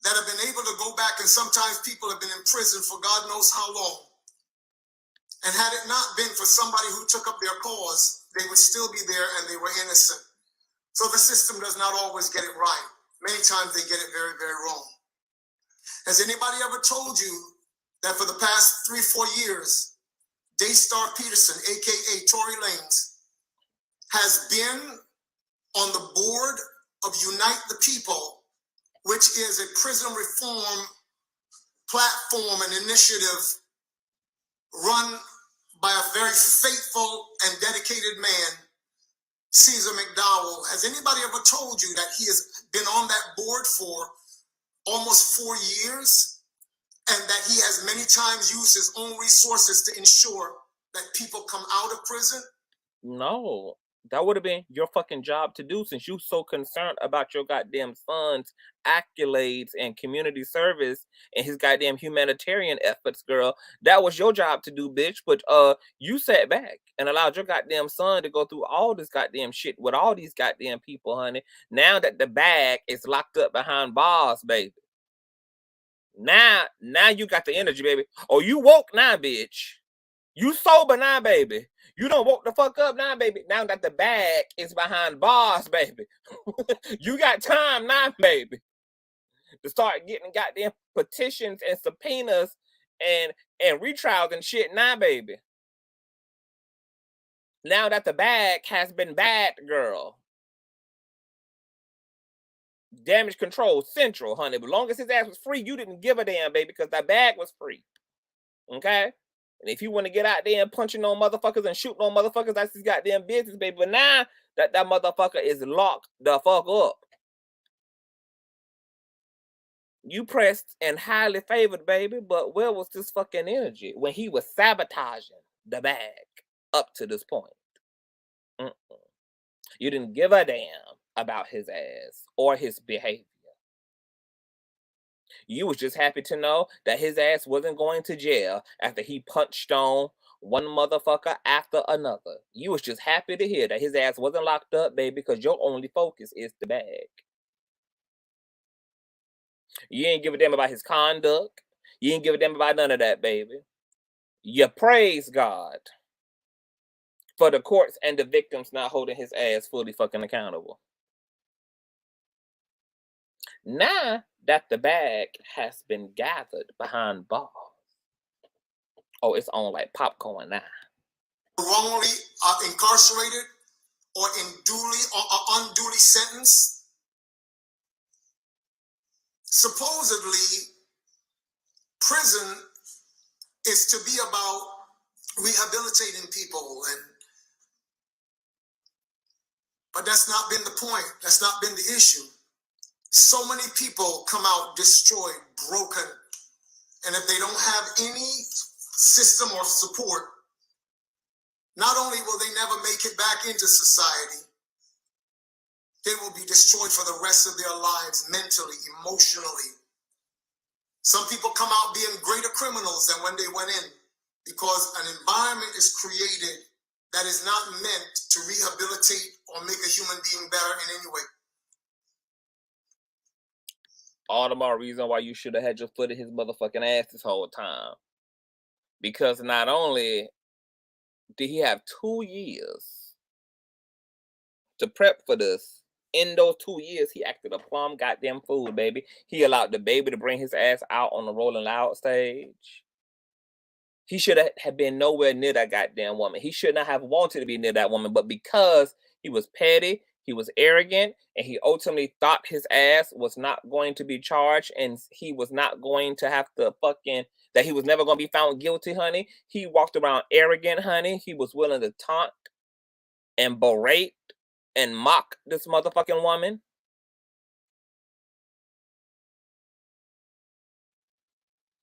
That have been able to go back, and sometimes people have been in prison for God knows how long. And had it not been for somebody who took up their cause, they would still be there and they were innocent. So the system does not always get it right. Many times they get it very, very wrong. Has anybody ever told you that for the past 3-4 years, Sonstar Peterson, aka Tory Lanez, has been on the board of Unite the People, which is a prison reform platform and initiative run by a very faithful and dedicated man, Caesar McDowell? Has anybody ever told you that he has been on that board for almost 4 years and that he has many times used his own resources to ensure that people come out of prison? No, that would have been your fucking job to do, since you so concerned about your goddamn son's accolades and community service and his goddamn humanitarian efforts, girl. That was your job to do, bitch. But you sat back and allowed your goddamn son to go through all this goddamn shit with all these goddamn people, honey. Now that the bag is locked up behind bars, baby. Now you got the energy, baby. Oh, you woke now, bitch. You sober now, baby. You don't woke the fuck up now, baby. Now that the bag is behind bars, baby. You got time now, baby, to start getting goddamn petitions and subpoenas and retrials and shit now, baby. Now that the bag has been bagged, girl. Damage control central, honey. But long as his ass was free, you didn't give a damn, baby, because that bag was free. Okay? And if you want to get out there and punching on motherfuckers and shooting on motherfuckers, that's his goddamn business, baby. But now that motherfucker is locked the fuck up, you pressed and highly favored, baby. But where was this fucking energy when he was sabotaging the bag up to this point? You didn't give a damn about his ass or his behavior. You was just happy to know that his ass wasn't going to jail after he punched on one motherfucker after another. You was just happy to hear that his ass wasn't locked up, baby, because your only focus is the bag. You ain't give a damn about his conduct. You ain't give a damn about none of that, baby. You praise God for the courts and the victims not holding his ass fully fucking accountable. Now that the bag has been gathered behind bars, oh, it's on like popcorn now. Wrongly incarcerated or unduly sentenced. Supposedly, prison is to be about rehabilitating people, but that's not been the point. That's not been the issue. So many people come out destroyed, broken, and if they don't have any system or support, not only will they never make it back into society, they will be destroyed for the rest of their lives, mentally, emotionally. Some people come out being greater criminals than when they went in, because an environment is created that is not meant to rehabilitate or make a human being better in any way. All the more reason why you should have had your foot in his motherfucking ass this whole time. Because not only did he have 2 years to prep for this, in those 2 years, he acted a plum goddamn fool, baby. He allowed the baby to bring his ass out on the Rolling Loud stage. He should have been nowhere near that goddamn woman. He should not have wanted to be near that woman, but because He was petty, he was arrogant, and he ultimately thought his ass was not going to be charged and he was not going to have to that he was never going to be found guilty, honey. He walked around arrogant, honey. He was willing to taunt and berate and mock this motherfucking woman.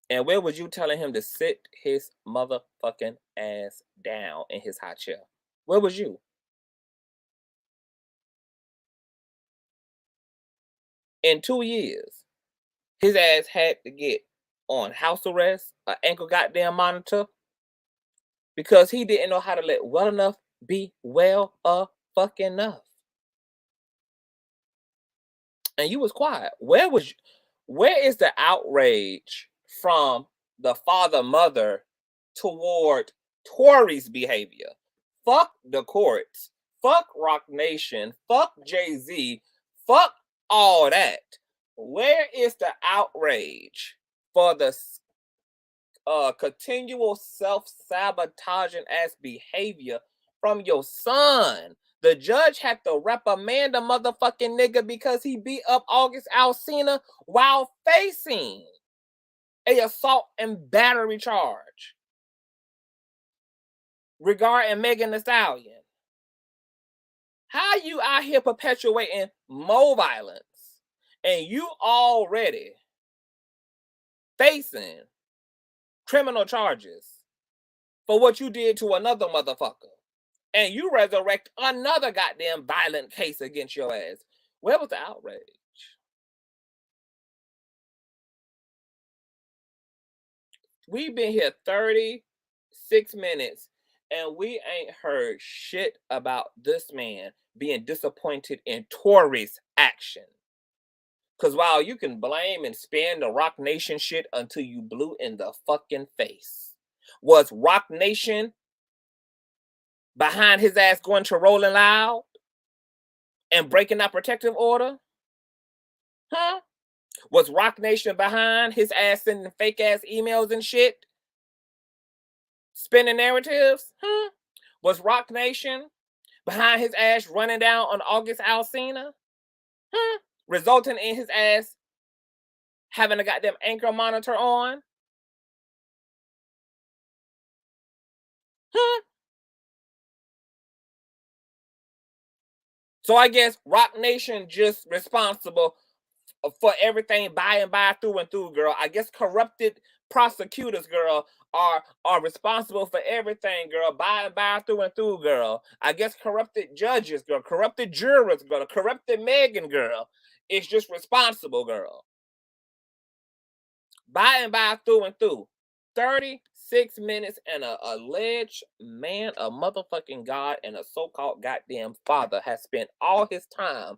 And where was you telling him to sit his motherfucking ass down in his high chair? Where was you? In 2 years, his ass had to get on house arrest, an ankle goddamn monitor, because he didn't know how to let well enough be well fucking enough. And you was quiet. Where is the outrage from the father mother toward Tory's behavior? Fuck the courts. Fuck Rock Nation. Fuck Jay-Z. Fuck all that. Where is the outrage for the continual self-sabotaging ass behavior from your son? The judge had to reprimand a motherfucking nigga because he beat up August Alsina while facing a assault and battery charge regarding Megan Thee Stallion. How you out here perpetuating more violence and you already facing criminal charges for what you did to another motherfucker, and you resurrect another goddamn violent case against your ass? Where was the outrage? We've been here 36 minutes and we ain't heard shit about this man being disappointed in Tory's action. Because while you can blame and spin the Rock Nation shit until you blew in the fucking face, was Rock Nation behind his ass going to Rolling Loud and breaking that protective order? Huh? Was Rock Nation behind his ass sending fake ass emails and shit? Spinning narratives? Huh? Was Rock Nation behind his ass running down on August Alsina? Huh? Resulting in his ass having a goddamn anchor monitor on? Huh? So I guess Rock Nation just responsible for everything by and by, through and through, girl. I guess corrupted prosecutors, girl, are responsible for everything, girl, by and by, through and through, girl. I guess corrupted judges, girl, corrupted jurors, girl, corrupted Megan, girl, is just responsible, girl. By and by, through and through. 36 minutes and a alleged man, a motherfucking god, and a so-called goddamn father has spent all his time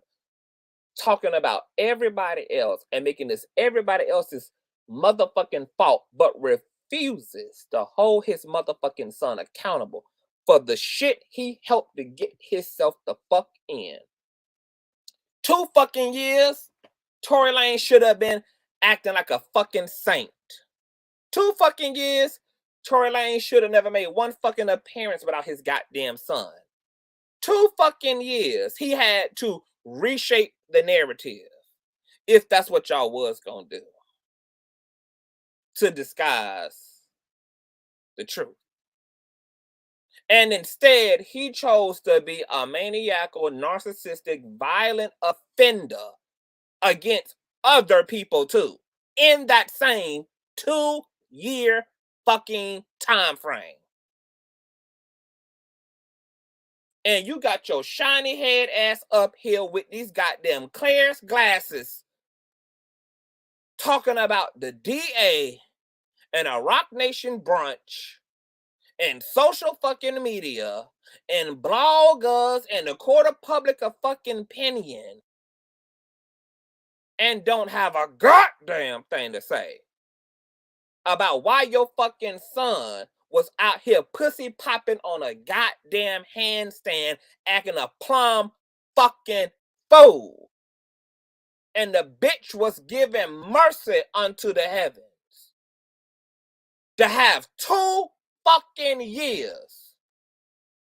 talking about everybody else and making this everybody else's motherfucking fault, but refuses to hold his motherfucking son accountable for the shit he helped to get himself the fuck in. 2 fucking years, Tory Lanez should have been acting like a fucking saint. 2 fucking years, Tory Lanez should have never made one fucking appearance without his goddamn son. 2 fucking years, he had to reshape the narrative, if that's what y'all was gonna do, to disguise the truth. And instead, he chose to be a maniacal, narcissistic, violent offender against other people too, in that same 2-year fucking time frame. And you got your shiny head ass up here with these goddamn Claire's glasses talking about the DA and a Rock Nation brunch and social fucking media and bloggers and the court of public fucking opinion, and don't have a goddamn thing to say about why your fucking son was out here pussy popping on a goddamn handstand acting a plum fucking fool. And the bitch was giving mercy unto the heavens to have 2 fucking years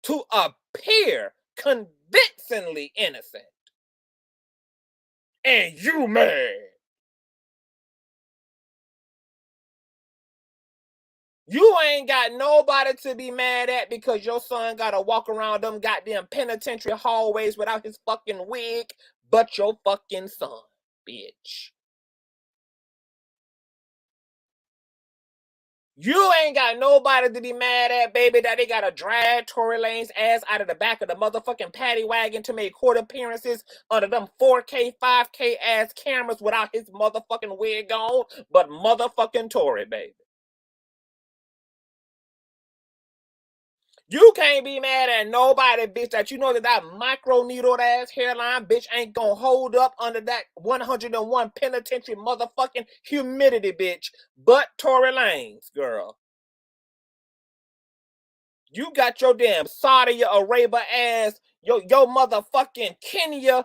to appear convincingly innocent. And you mad. You ain't got nobody to be mad at because your son gotta walk around them goddamn penitentiary hallways without his fucking wig, but your fucking son, bitch. You ain't got nobody to be mad at, baby, that they gotta drag Tory Lanez ass out of the back of the motherfucking paddy wagon to make court appearances under them 4K, 5K ass cameras without his motherfucking wig on, but motherfucking Tory, baby. You can't be mad at nobody, bitch, that you know that micro-needled ass hairline, bitch, ain't gonna hold up under that 101 penitentiary motherfucking humidity, bitch, but Tory Lanez, girl. You got your damn Saudi Arabia ass, your motherfucking Kenya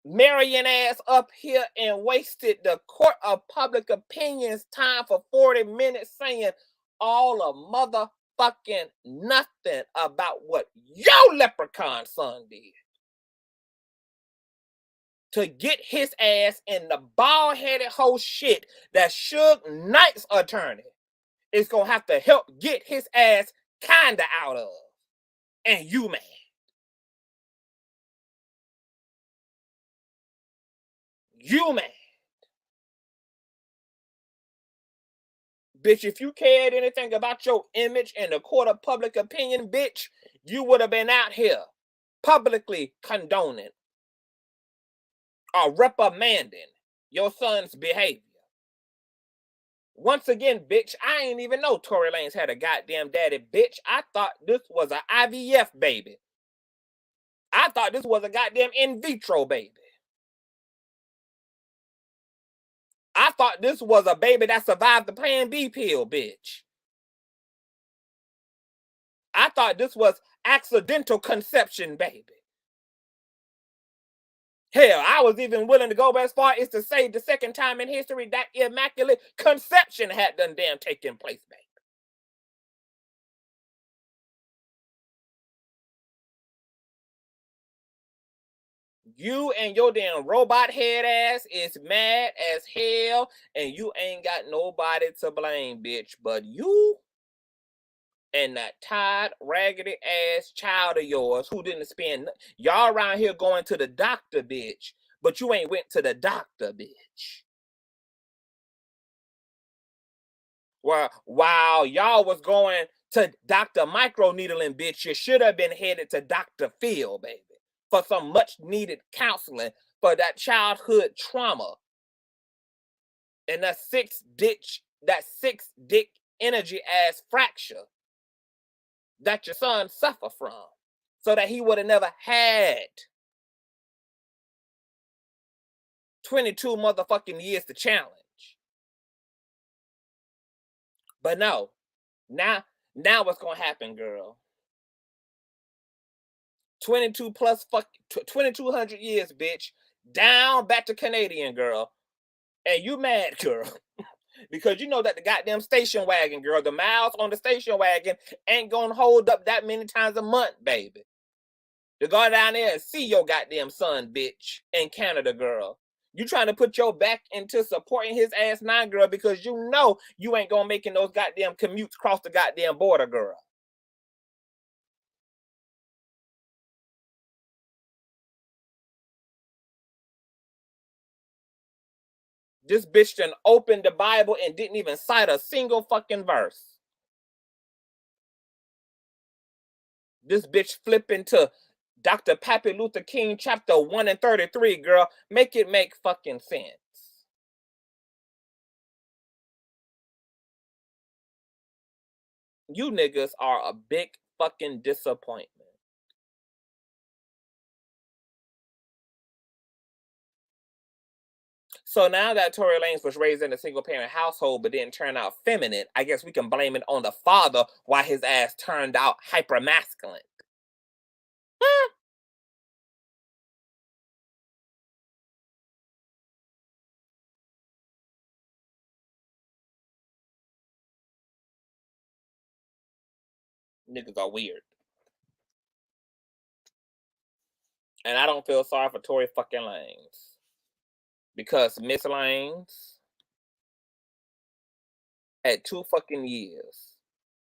Marion ass up here and wasted the court of public opinion's time for 40 minutes saying all of motherfucking nothing about what your leprechaun son did. To get his ass in the bald-headed whole shit that Suge Knight's attorney is gonna have to help get his ass kinda out of. And you mad. You mad. Bitch, if you cared anything about your image in the court of public opinion, bitch, you would have been out here publicly condoning or reprimanding your son's behavior. Once again, bitch, I ain't even know Tory Lanez had a goddamn daddy, bitch. I thought this was an IVF baby. I thought this was a goddamn in vitro baby. I thought this was a baby that survived the Plan B pill, bitch. I thought this was accidental conception, baby. Hell, I was even willing to go as far as to say the second time in history that immaculate conception had done damn taken place, baby. You and your damn robot head ass is mad as hell, and you ain't got nobody to blame, bitch, but you and that tired, raggedy ass child of yours who didn't spend. Y'all around here going to the doctor, bitch, but you ain't went to the doctor, bitch. Well, while y'all was going to Dr. Microneedling, bitch, you should have been headed to Dr. Phil, baby, for some much needed counseling for that childhood trauma and that six dick energy ass fracture that your son suffer from, so that he would have never had 22 motherfucking years to challenge. But no, now what's gonna happen, girl? 22 plus 2200 years, bitch. Down back to Canadian, girl. And you mad, girl. Because you know that the goddamn station wagon, girl, the miles on the station wagon ain't gonna hold up that many times a month, baby. To go down there and see your goddamn son, bitch, in Canada, girl. You trying to put your back into supporting his ass now, girl, because you know you ain't gonna making those goddamn commutes across the goddamn border, girl. This bitch done opened the Bible and didn't even cite a single fucking verse. This bitch flipping to Dr. Pappy Luther King chapter 1 and 33, girl. Make it make fucking sense. You niggas are a big fucking disappointment. So now that Tory Lanez was raised in a single parent household but didn't turn out feminine, I guess we can blame it on the father why his ass turned out hyper masculine. Niggas are weird. And I don't feel sorry for Tory fucking Lanez. Because Miss Lanez had 2 fucking years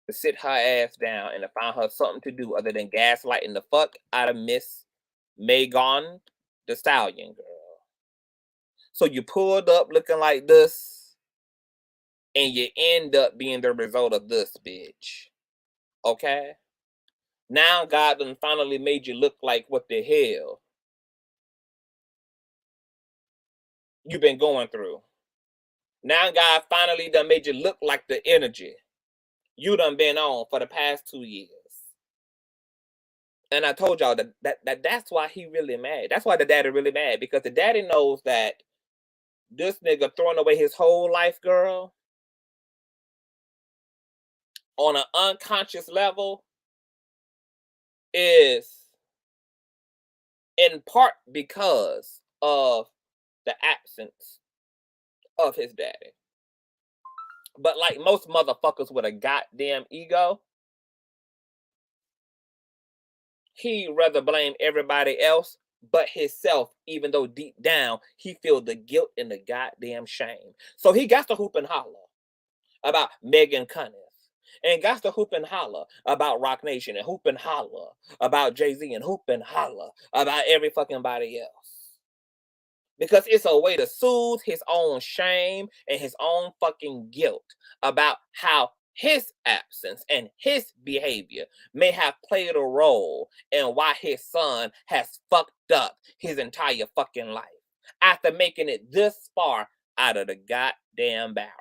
to sit her ass down and to find her something to do other than gaslighting the fuck out of Miss Megan the Stallion, girl. So you pulled up looking like this, and you end up being the result of this, bitch. Okay? Now God done finally made you look like what the hell you've been going through. Now God finally done made you look like the energy you done been on for the past 2 years. And I told y'all that's why he really mad. That's why the daddy really mad, because the daddy knows that this nigga throwing away his whole life, girl, on an unconscious level is in part because of the absence of his daddy. But like most motherfuckers with a goddamn ego, he rather blame everybody else but himself, even though deep down he feel the guilt and the goddamn shame. So he got to hoop and holler about Megan Cunningham, and got to hoop and holler about Rock Nation, and hoop and holler about Jay-Z, and hoop and holler about every fucking body else. Because it's a way to soothe his own shame and his own fucking guilt about how his absence and his behavior may have played a role in why his son has fucked up his entire fucking life after making it this far out of the goddamn barrel.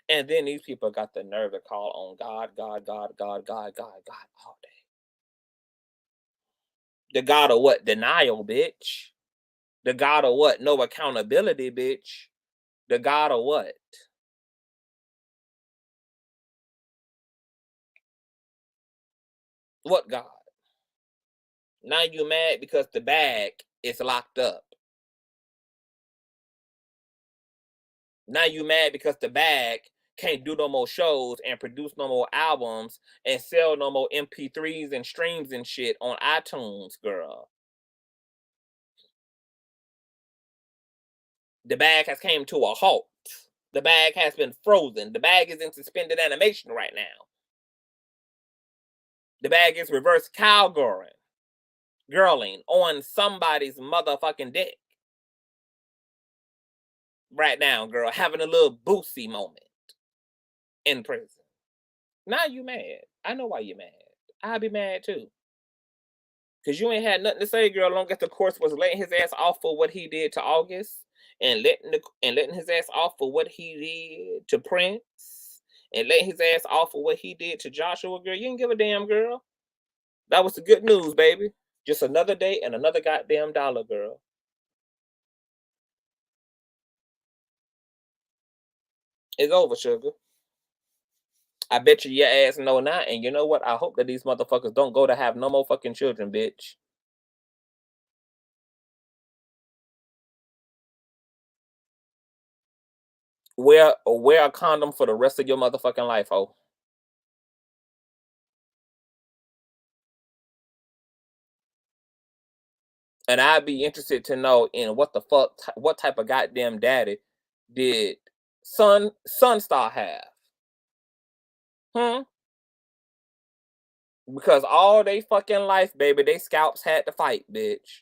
And then these people got the nerve to call on God all day. The God of what? Denial, bitch. The God of what? No accountability, bitch. The God of what? What God? Now you mad because the bag is locked up. Now you mad because the bag can't do no more shows and produce no more albums and sell no more MP3s and streams and shit on iTunes, girl. The bag has came to a halt. The bag has been frozen. The bag is in suspended animation right now. The bag is reverse cowgirling on somebody's motherfucking dick right now, girl, having a little Boosie moment in prison. Now you mad. I know why you mad. I'll be mad too. Because you ain't had nothing to say, girl, long as the courts was letting his ass off for what he did to August, and letting his ass off for what he did to Prince, and letting his ass off for what he did to Joshua, girl. You didn't give a damn, girl. That was the good news, baby. Just another day and another goddamn dollar, girl. It's over, sugar. I bet you your ass know now, and you know what? I hope that these motherfuckers don't go to have no more fucking children, bitch. Wear a condom for the rest of your motherfucking life, ho. And I'd be interested to know in what the fuck, what type of goddamn daddy did Sonstar have? Because all they fucking life, baby, they scalps had to fight, bitch.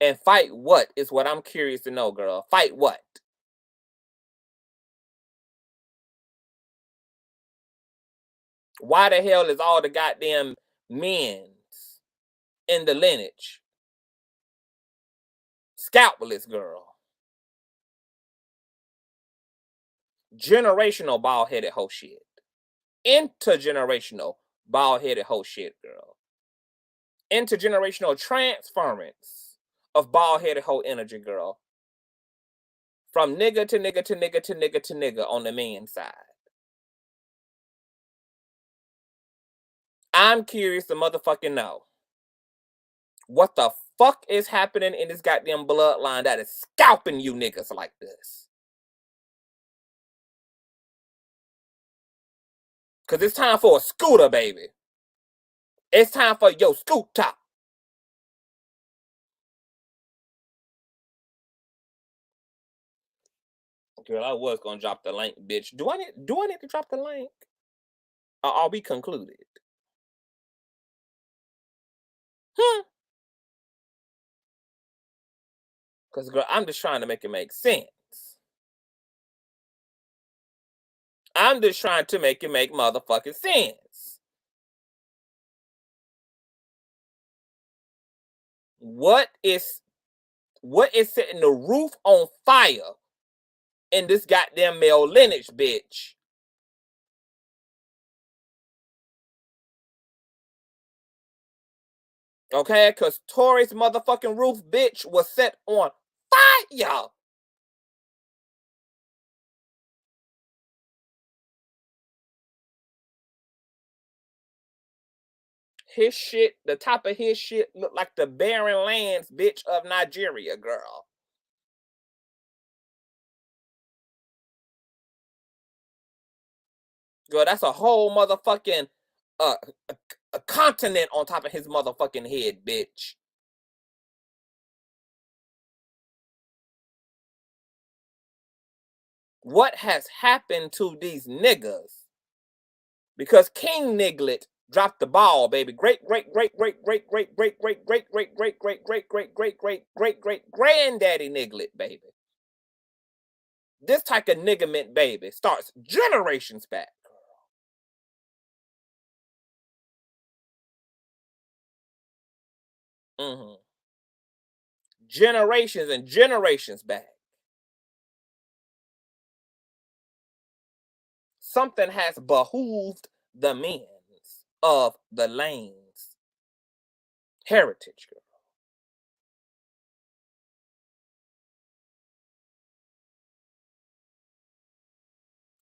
And fight what is what I'm curious to know, girl. Fight what? Why the hell is all the goddamn men's in the lineage scalpless, girl? Generational bald-headed hoe shit. Intergenerational bald-headed hoe shit, girl. Intergenerational transference of bald-headed hoe energy, girl. From nigga to nigga to nigga to nigga to nigga on the men's side. I'm curious to motherfucking know what the fuck is happening in this goddamn bloodline that is scalping you niggas like this. Because it's time for a scooter, baby. It's time for your scooter. Girl, I was gonna drop the link, bitch. Do I need to drop the link? Or are we concluded? Because, girl, I'm just trying to make it make sense. I'm just trying to make it make motherfucking sense. What is setting the roof on fire in this goddamn male lineage, bitch? Okay, because Tory's motherfucking roof, bitch, was set on fire. His shit, the top of his shit looked like the barren lands, bitch, of Nigeria, girl. Girl, that's a whole motherfucking a continent on top of his motherfucking head, bitch. What has happened to these niggas? Because King Niglet dropped the ball, baby. Great granddaddy Niglet, baby. This type of nigament, baby, starts generations back. Generations and generations back. Something has behooved the men of the Lanez heritage, girl.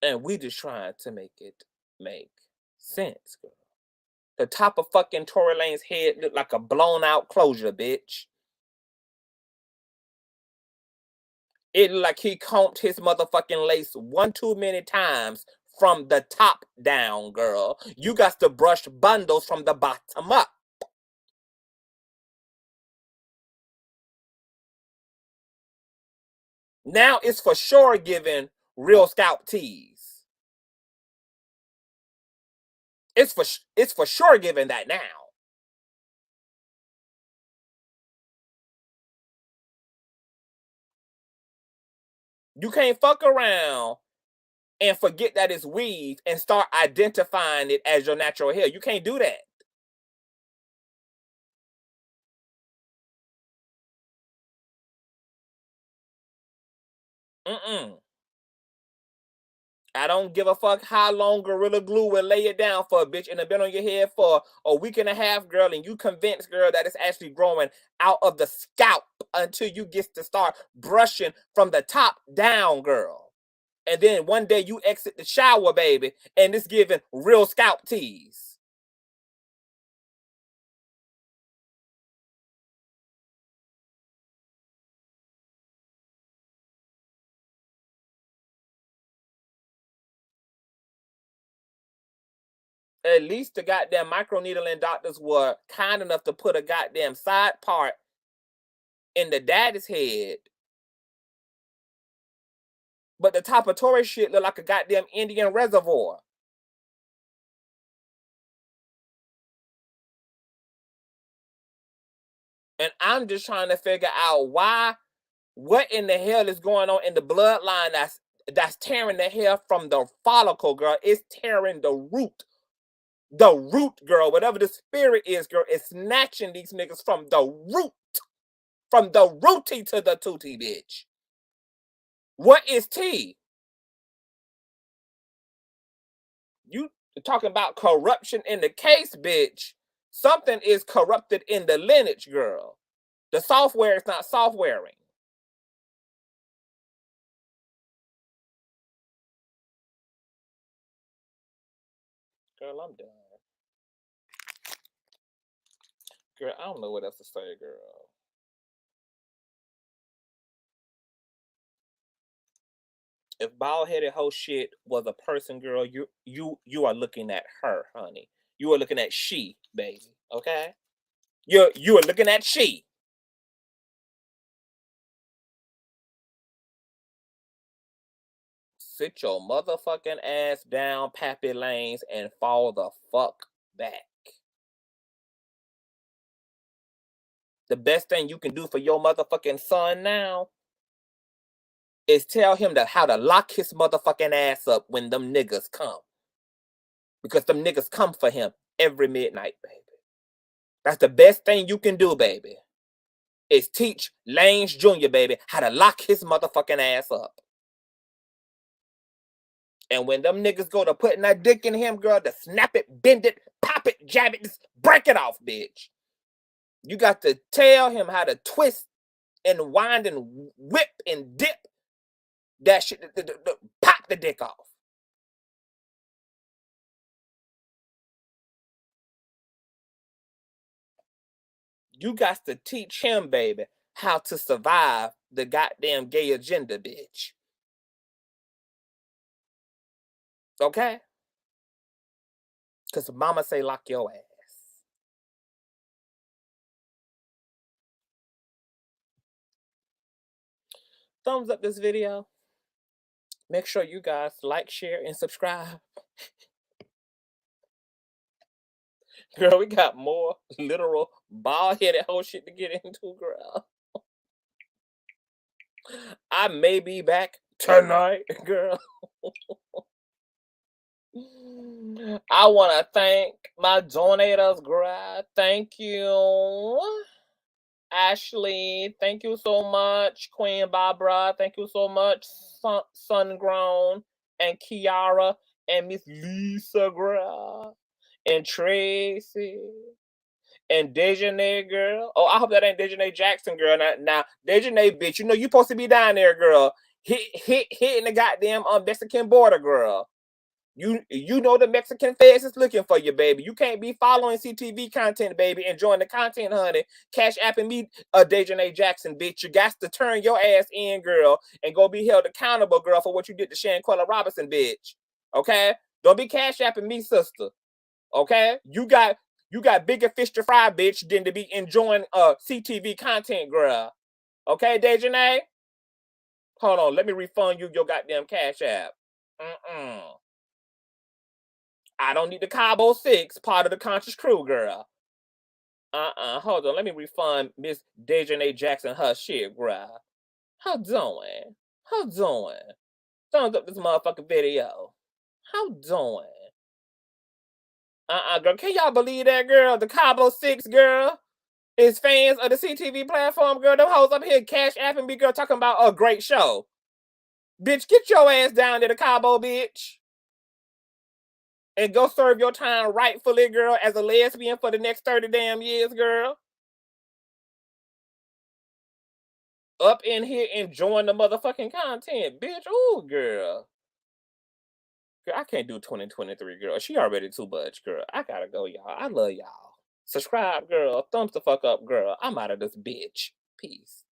And we just trying to make it make sense, girl. The top of fucking Tory Lanez head looked like a blown out closure, bitch. It looked like he combed his motherfucking lace one too many times from the top down, girl. You got to brush bundles from the bottom up. Now it's for sure giving real scalp tease. It's for sure giving that now. You can't fuck around and forget that it's weave and start identifying it as your natural hair. You can't do that. I don't give a fuck how long Gorilla Glue will lay it down for, bitch, and it's been on your head for a week and a half, girl, and you convinced, girl, that it's actually growing out of the scalp until you get to start brushing from the top down, girl. And then one day you exit the shower, baby, and it's giving real scalp tease. At least the goddamn microneedling doctors were kind enough to put a goddamn side part in the daddy's head. But the top of Tory's shit look like a goddamn Indian reservoir. And I'm just trying to figure out what in the hell is going on in the bloodline that's tearing the hair from the follicle, girl. It's tearing the root. The root, girl. Whatever the spirit is, girl, it's snatching these niggas from the root. From the rooty to the tootie, bitch. What is tea? You talking about corruption in the case, bitch. Something is corrupted in the lineage, girl. The software is not softwaring. Girl, I'm done. Girl, I don't know what else to say, girl. if bald-headed hoe shit was a person, girl, you are looking at her, honey. You are looking at she, baby. Okay? You are looking at she. Sit your motherfucking ass down, Pappy Lanes, and fall the fuck back. The best thing you can do for your motherfucking son now is tell him how to lock his motherfucking ass up when them niggas come. Because them niggas come for him every midnight, baby. That's the best thing you can do, baby. Is teach Lanes Jr., baby, how to lock his motherfucking ass up. And when them niggas go to putting that dick in him, girl, to snap it, bend it, pop it, jab it, just break it off, bitch. You got to tell him how to twist and wind and whip and dip that shit, pop the dick off. You got to teach him, baby, how to survive the goddamn gay agenda, bitch. Okay? Because mama say lock your ass. Thumbs up this video. Make sure you guys like, share, and subscribe. Girl, we got more literal bald-headed whole shit to get into, girl. I may be back tonight, girl. I want to thank my donators, girl. Thank you. Ashley, thank you so much. Queen Barbara, thank you so much. Sungrown and Kiara and Miss Lisa, girl. And Tracy. And Dejanay, girl. Oh, I hope that ain't Dejanay Jackson, girl. Now, Dejanay, bitch, you know you supposed to be down there, girl. Hitting the goddamn Mexican border, girl. You know the Mexican feds is looking for you, baby. You can't be following CTV content, baby, enjoying the content, honey. Cash apping me, Dejanay Jackson, bitch. You got to turn your ass in, girl, and go be held accountable, girl, for what you did to Shanquella Robinson, bitch. Okay? Don't be cash apping me, sister. Okay? You got bigger fish to fry, bitch, than to be enjoying CTV content, girl. Okay, Dejanay? Hold on, let me refund you your goddamn cash app. I don't need the Cabo 6, part of the conscious crew, girl. Hold on, let me refund Miss Dejanay Jackson her shit, girl. How doing? How doing? Thumbs up this motherfucking video. How doing? Girl, can y'all believe that, girl? The Cabo 6, girl, is fans of the CTV platform, girl. Them hoes up here cash apping me, girl, talking about a great show. Bitch, get your ass down to the Cabo, bitch. And go serve your time rightfully, girl, as a lesbian for the next 30 damn years, girl. Up in here enjoying the motherfucking content, bitch. Ooh, girl. Girl, I can't do 2023, girl. She already too much, girl. I gotta go, y'all. I love y'all. Subscribe, girl. Thumbs the fuck up, girl. I'm out of this bitch. Peace.